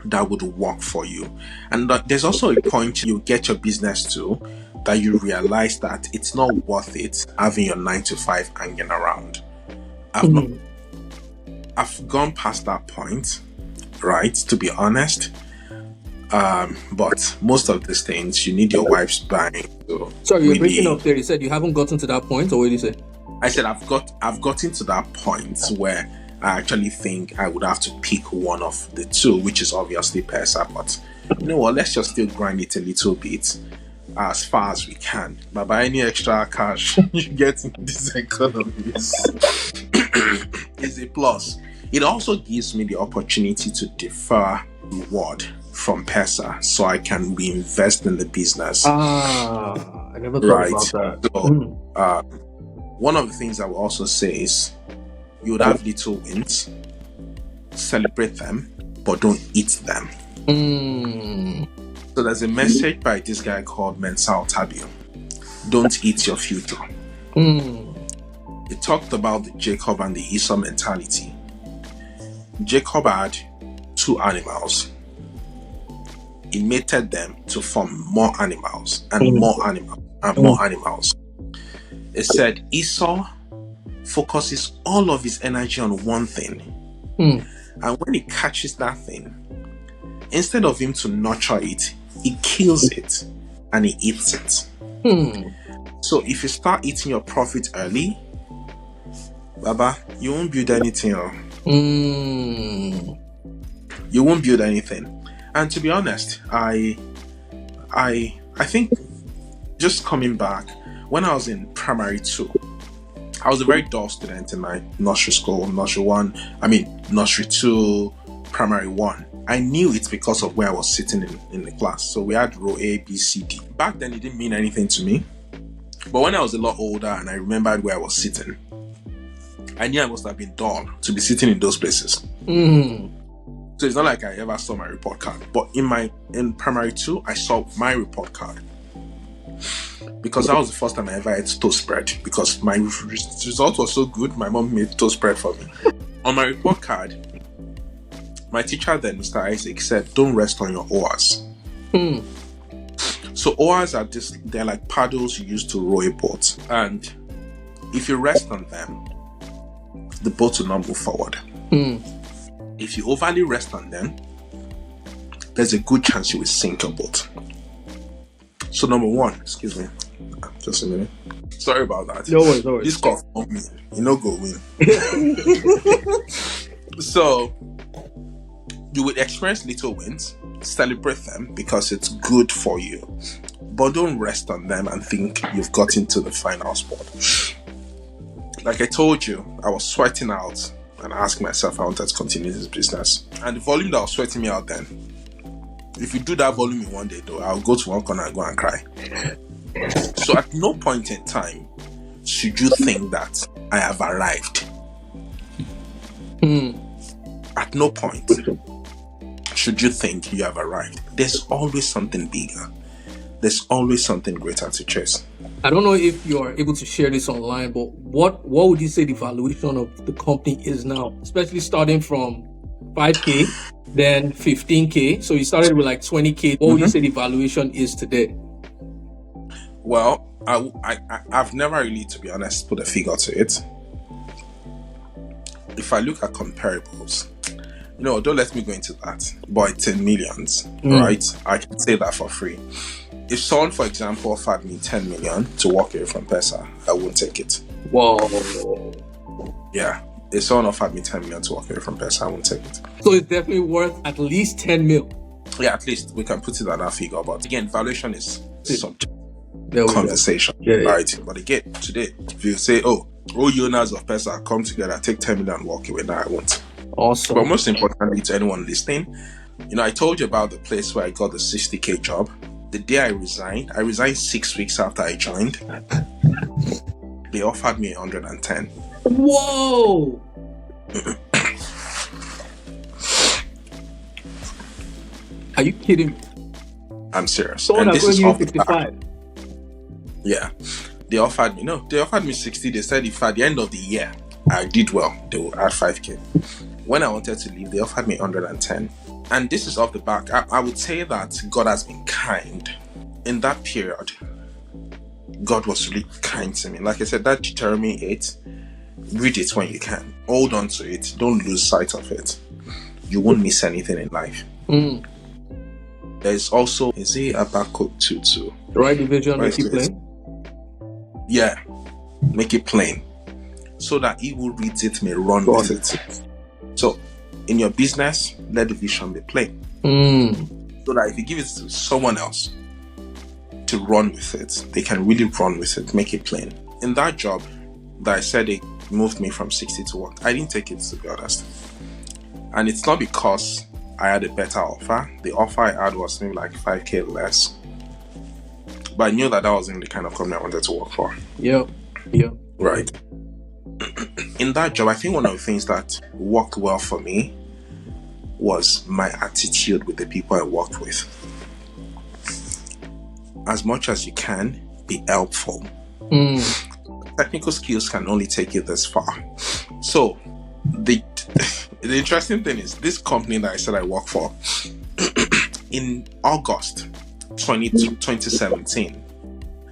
that would work for you. And there's also a point you get your business to that you realize that it's not worth it having your 9 to 5 hanging around. I've gone past that point, right? To be honest. But most of these things you need your wife's buying. So
sorry, you're breaking up there. You said you haven't gotten to that point, or what did you say?
I said I've gotten to that point where I actually think I would have to pick one of the two, which is obviously Pesa. But you know what? Let's just still grind it a little bit as far as we can. But by any extra cash you get in this economy is a plus. It also gives me the opportunity to defer reward from Pesa so I can reinvest in the business.
I never thought about that.
So, one of the things I will also say is you would have little wins, celebrate them, but don't eat them. So there's a message by this guy called Mensal Tabio. Don't eat your future. It talked about the Jacob and the Esau mentality. Jacob had 2 animals. He mated them to form more animals and more animals and more animals. It said Esau focuses all of his energy on one thing. And when he catches that thing, instead of him to nurture it, he kills it and he eats it. So if you start eating your profit early, Baba, you won't build anything. You won't build anything. And to be honest, I think just coming back, when I was in primary 2, I was a very dull student in my nursery school, nursery 2, primary 1. I knew it because of where I was sitting in the class. So we had row A, B, C, D. Back then, it didn't mean anything to me. But when I was a lot older and I remembered where I was sitting, I knew I must have been dull to be sitting in those places. So it's not like I ever saw my report card. But in primary 2, I saw my report card. Because that was the first time I ever ate toast bread. Because my result was so good, my mom made toast bread for me. On my report card, my teacher then, Mr. Isaac, said, don't rest on your oars. So oars are they're like paddles you use to row a boat. And if you rest on them, the boat will not move forward. If you overly rest on them, there's a good chance you will sink your boat. So number one, excuse me, just a minute. Sorry about that.
No worries.
This cough on me, you know, go win. So you will experience little wins, celebrate them because it's good for you, but don't rest on them and think you've got into the final spot. Like I told you, I was sweating out and asked myself if I wanted to continue this business. And the volume that was sweating me out then, if you do that volume in one day though, I'll go to one corner and go and cry. So at no point in time should you think that I have arrived. At no point should you think you have arrived. There's always something bigger. There's always something greater to chase.
I don't know if you are able to share this online, but what would you say the valuation of the company is now, especially starting from 5K, then 15K. So you started with like 20K. What would you say the valuation is today?
Well, I've never really, to be honest, put a figure to it. If I look at comparables, don't let me go into that, but it's in millions, right? I can say that for free. If someone, for example, offered me 10 million to walk away from Pesa, I wouldn't take it.
Wow.
Yeah. If someone offered me 10 million to walk away from Pesa, I wouldn't take it.
So it's definitely worth at least 10 mil.
Yeah, at least we can put it at that figure. But again, valuation is subject conversation, right? But again, today, if you say, all you owners of Pesa come together, take 10 million and walk away, I won't.
Awesome.
But most importantly, to anyone listening, I told you about the place where I got the 60K job. The day I resigned 6 weeks after I joined. They offered me 110.
Whoa! Are you kidding me?
I'm serious.
So
and this is off the
65.
back. Yeah. They offered me 60. They said if at the end of the year I did well, they will add 5K. When I wanted to leave, they offered me 110. And this is off the back. I would say that God has been kind. In that period, God was really kind to me. Like I said, that Deuteronomy 8, read it when you can. Hold on to it. Don't lose sight of it. You won't miss anything in life. There's also, is it Habakkuk 2:2?
Right division, make it plain?
Yeah. Make it plain. So that he who reads it may run with it. So, in your business, let the vision be plain. So that if you give it to someone else to run with it, they can really run with it, make it plain. In that job that I said they moved me from 60 to 1, I didn't take it, to be honest. And it's not because I had a better offer. The offer I had was maybe like 5K less. But I knew that wasn't the kind of company I wanted to work for.
Yeah.
Right. In that job, I think one of the things that worked well for me was my attitude with the people I worked with. As much as you can, be helpful. Technical skills can only take you this far. So, the interesting thing is, this company that I said I work for, in August 2017,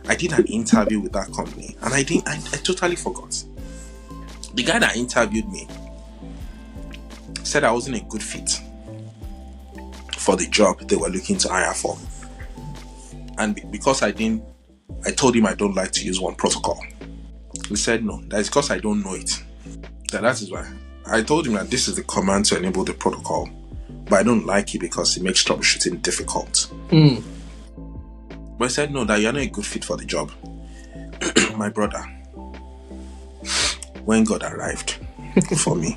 I did an interview with that company, and I totally forgot. The guy that interviewed me said I wasn't a good fit for the job they were looking to hire for. And because I told him I don't like to use one protocol. He said, no, that is because I don't know it. That is why. I told him that this is the command to enable the protocol, but I don't like it because it makes troubleshooting difficult. But he said, no, that you're not a good fit for the job. My brother, when God arrived for me,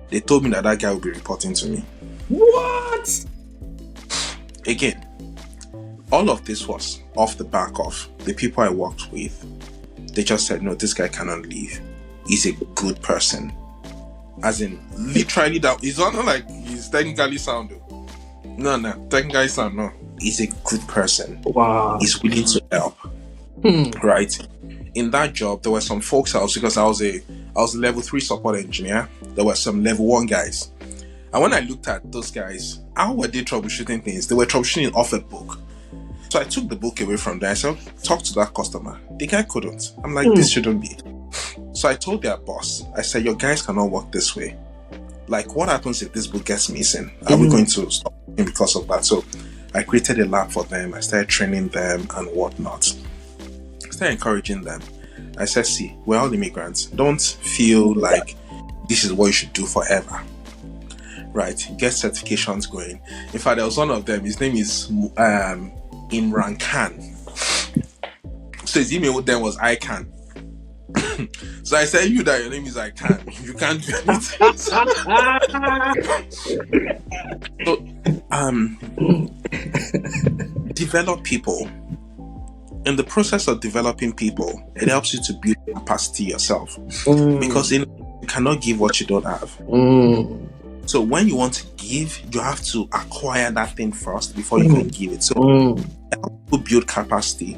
they told me that guy would be reporting to me.
What?
Again, all of this was off the back of the people I worked with. They just said, no, this guy cannot leave. He's a good person. As in, literally, that it's not like he's technically sound. No, technically sound, no. He's a good person.
Wow.
He's willing to help. Right? In that job, there were some folks else, because I was I was a level 3 support engineer. There were some level 1 guys. And when I looked at those guys, how were they troubleshooting things? They were troubleshooting off a book. So I took the book away from there. I said, talk to that customer. The guy couldn't. I'm like, this shouldn't be. So I told their boss, I said, your guys cannot work this way. Like, what happens if this book gets missing? Are we going to stop because of that? So I created a lab for them. I started training them and whatnot. I started encouraging them. I said, see, we're all immigrants. Don't feel like this is what you should do forever. Right? Get certifications going. In fact, there was one of them. His name is Immigrant. So his email then was I can. So I said, you that your name is I can. You can't do anything. So, develop people. In the process of developing people, it helps you to build capacity yourself. Because you cannot give what you don't have. So when you want to give, you have to acquire that thing first before you can give it. So help you build capacity.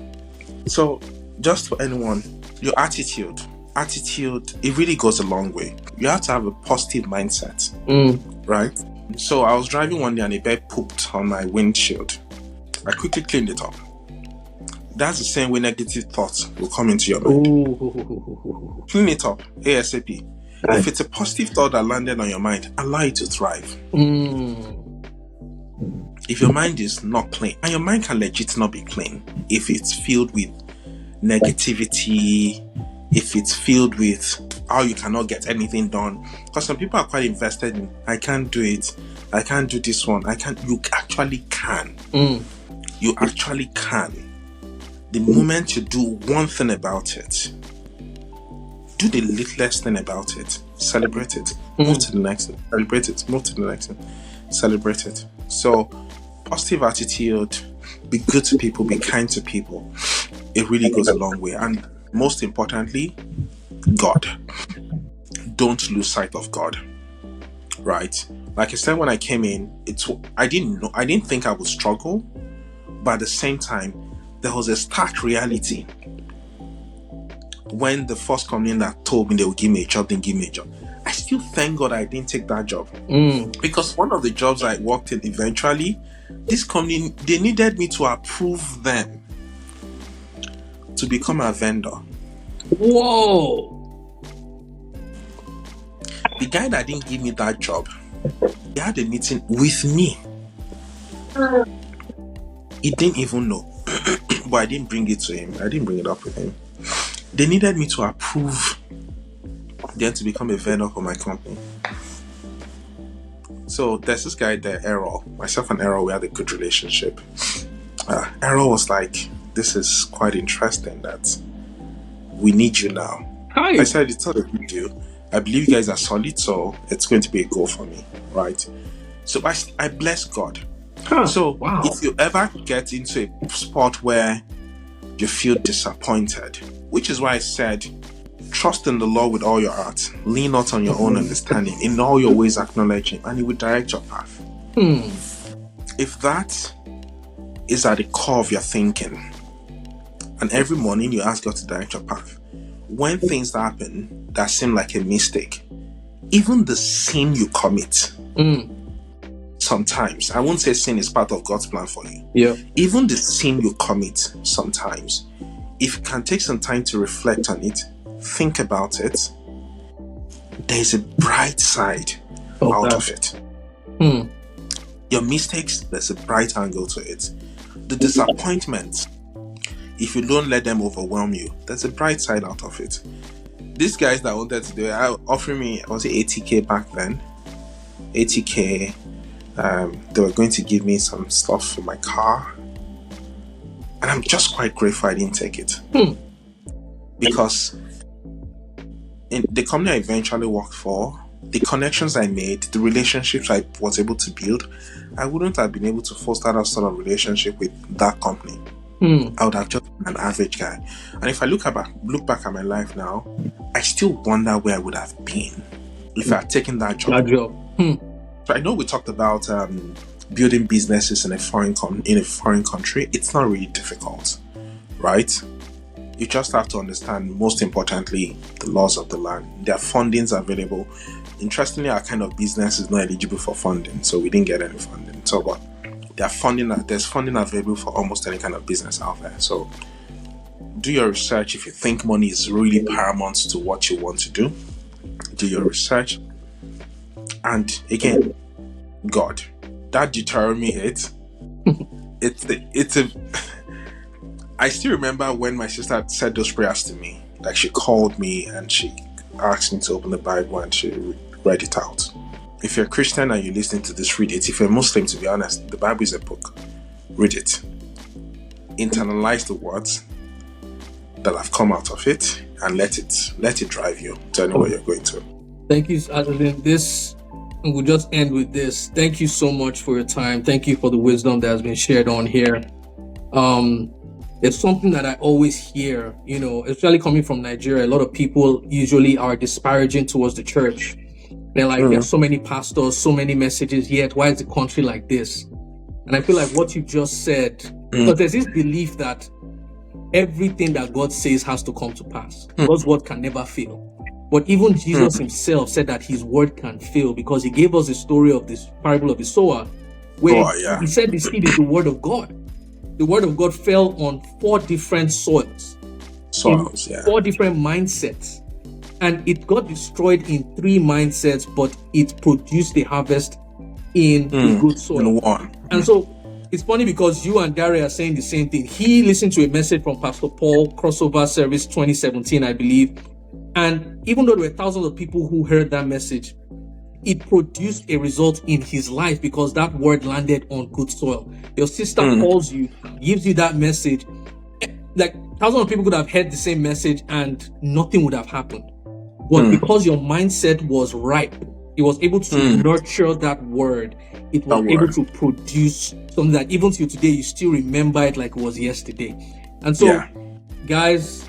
So just for anyone, your attitude, it really goes a long way. You have to have a positive mindset, right? So I was driving one day and a bird pooped on my windshield. I quickly cleaned it up. That's the same way negative thoughts will come into your mind. Clean it up ASAP. Right. If it's a positive thought that landed on your mind, allow it to thrive. If your mind is not clean, and your mind can legit not be clean, if it's filled with negativity, if it's filled with how you cannot get anything done, because some people are quite invested in, I can't do it, I can't do this one, you actually can. You actually can. The moment you do one thing about it, do the littlest thing about it, celebrate it, move to the next thing, celebrate it, move to the next thing, celebrate it. So, positive attitude, be good to people, be kind to people. It really goes a long way. And most importantly, God. Don't lose sight of God. Right? Like I said, when I came in, I didn't think I would struggle, but at the same time, there was a stark reality. When the first company that told me they would give me a job, didn't give me a job, I still thank God I didn't take that job. Because one of the jobs I worked in eventually, this company, they needed me to approve them to become a vendor.
Whoa!
The guy that didn't give me that job, he had a meeting with me. He didn't even know. But I didn't bring it to him. I didn't bring it up with him. They needed me to approve them to become a vendor for my company. So there's this guy there, Errol. Myself and Errol, we had a good relationship. Errol was like, this is quite interesting that we need you now.
Hi.
I said, it's not a big deal. I believe you guys are solid, so it's going to be a goal for me, right? So I bless God. So if you ever get into a spot where you feel disappointed, which is why I said, trust in the Lord with all your heart, lean not on your own understanding, in all your ways acknowledge Him, and He will direct your path. If that is at the core of your thinking, and every morning you ask God to direct your path, when things happen that seem like a mistake, even the sin you commit, sometimes, I won't say sin is part of God's plan for you.
Yeah.
Even the sin you commit sometimes, if you can take some time to reflect on it, think about it, there's a bright side out of it. Your mistakes, there's a bright angle to it. The disappointment, if you don't let them overwhelm you, there's a bright side out of it. These guys that wanted to do it, offering me, was it 80K back then? 80K. They were going to give me some stuff for my car, and I'm just quite grateful I didn't take it. Because in the company I eventually worked for, the connections I made, the relationships I was able to build, I wouldn't have been able to foster that sort of relationship with that company. I would have just been an average guy. And if I look back at my life now, I still wonder where I would have been if I had taken that job. So I know we talked about building businesses in a foreign country. It's not really difficult, right? you just have to understand, most importantly, the laws of the land. There are fundings available. Interestingly, our kind of business is not eligible for funding, so we didn't get any funding. So, but there's funding available for almost any kind of business out there. So, do your research. If you think money is really paramount to what you want to do your research. And again, God, that determined it. I still remember when my sister said those prayers to me. Like, she called me and she asked me to open the Bible and she read it out. If you're a Christian and you're listening to this, read it. If you're a Muslim, to be honest, the Bible is a book. Read it. Internalize the words that have come out of it and let it drive you to anywhere you're going to.
Thank you, Adeline. And we'll just end with this. Thank you so much for your time. Thank you for the wisdom that has been shared on here. It's something that I always hear, especially coming from Nigeria. A lot of people usually are disparaging towards the church. They're like, there's so many pastors, so many messages, yet why is the country like this? And I feel like what you just said, because there's this belief that everything that God says has to come to pass. God's word can never fail. But even Jesus himself said that his word can fail, because he gave us the story of this parable of the sower, where he said the seed is the word of God. The word of God fell on 4 different soils, 4 different mindsets. And it got destroyed in 3 mindsets, but it produced a harvest in the good soil.
In one.
And so it's funny because you and Gary are saying the same thing. He listened to a message from Pastor Paul, Crossover Service 2017, I believe. And even though there were thousands of people who heard that message, it produced a result in his life because that word landed on good soil. Your sister calls you, gives you that message. Like, thousands of people could have heard the same message and nothing would have happened. But because your mindset was ripe, it was able to nurture that word. It was able to produce something that even till today, you still remember it like it was yesterday. And so, guys,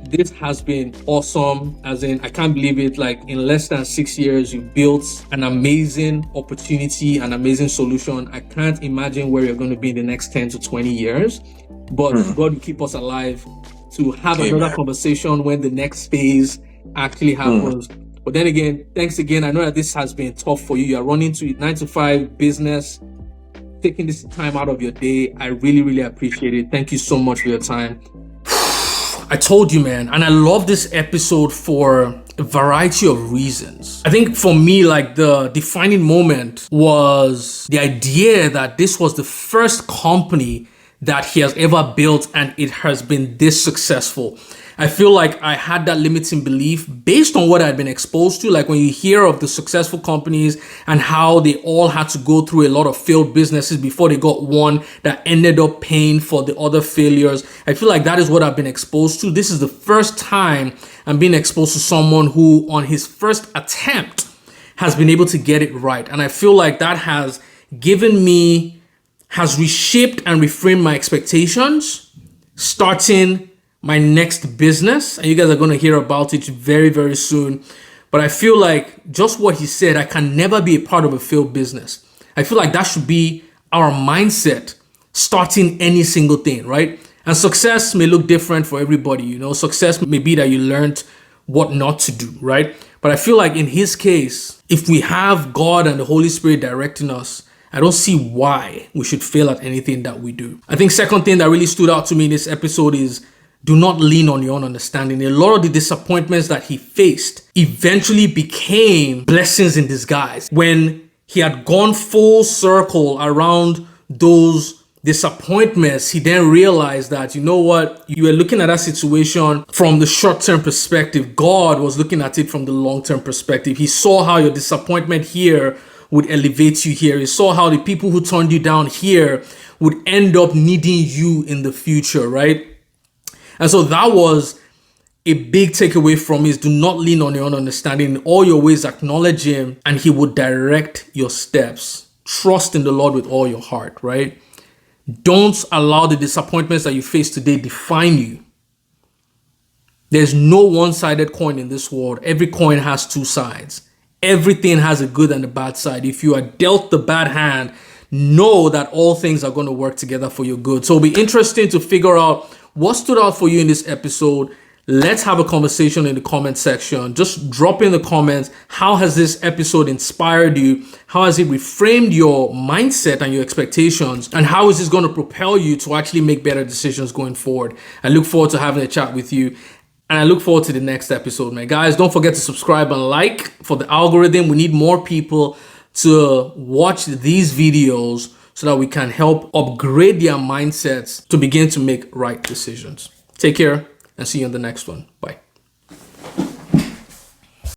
this has been awesome. As in, I can't believe it. Like, in less than 6 years, you built an amazing opportunity, an amazing solution. I can't imagine where you're going to be in the next 10 to 20 years. But God will keep us alive to have another conversation when the next phase actually happens. But then again, thanks again. I know that this has been tough for you. You're running to 9-to-5 business, taking this time out of your day. I really, really appreciate it. Thank you so much for your time. I told you, man, and I love this episode for a variety of reasons. I think for me, like, the defining moment was the idea that this was the first company that he has ever built and it has been this successful. I feel like I had that limiting belief based on what I'd been exposed to. Like, when you hear of the successful companies and how they all had to go through a lot of failed businesses before they got one that ended up paying for the other failures, I feel like that is what I've been exposed to. This is the first time I'm being exposed to someone who, on his first attempt, has been able to get it right. And I feel like that has reshaped and reframed my expectations, starting my next business, and you guys are going to hear about it very, very soon. But I feel like just what he said, I can never be a part of a failed business. I feel like that should be our mindset starting any single thing, right? And success may look different for everybody. Success may be that you learned what not to do, right? But I feel like in his case, if we have God and the Holy Spirit directing us, I don't see why we should fail at anything that we do. I think second thing that really stood out to me in this episode is, do not lean on your own understanding. A lot of the disappointments that he faced eventually became blessings in disguise. When he had gone full circle around those disappointments, he then realized that, you know what, you were looking at that situation from the short-term perspective. God was looking at it from the long-term perspective. He saw how your disappointment here would elevate you here. He saw how the people who turned you down here would end up needing you in the future, right? And so that was a big takeaway from me, is do not lean on your own understanding. In all your ways, acknowledge him and he will direct your steps. Trust in the Lord with all your heart, right? Don't allow the disappointments that you face today define you. There's no one-sided coin in this world. Every coin has 2 sides. Everything has a good and a bad side. If you are dealt the bad hand, know that all things are going to work together for your good. So it'll be interesting to figure out What stood out for you in this episode? Let's have a conversation in the comment section. Just drop in the comments. How has this episode inspired you? How has it reframed your mindset and your expectations? And how is this going to propel you to actually make better decisions going forward? I look forward to having a chat with you. And I look forward to the next episode, man. Guys, don't forget to subscribe and like for the algorithm. We need more people to watch these videos so that we can help upgrade their mindsets to begin to make right decisions. Take care and see you on the next one. Bye.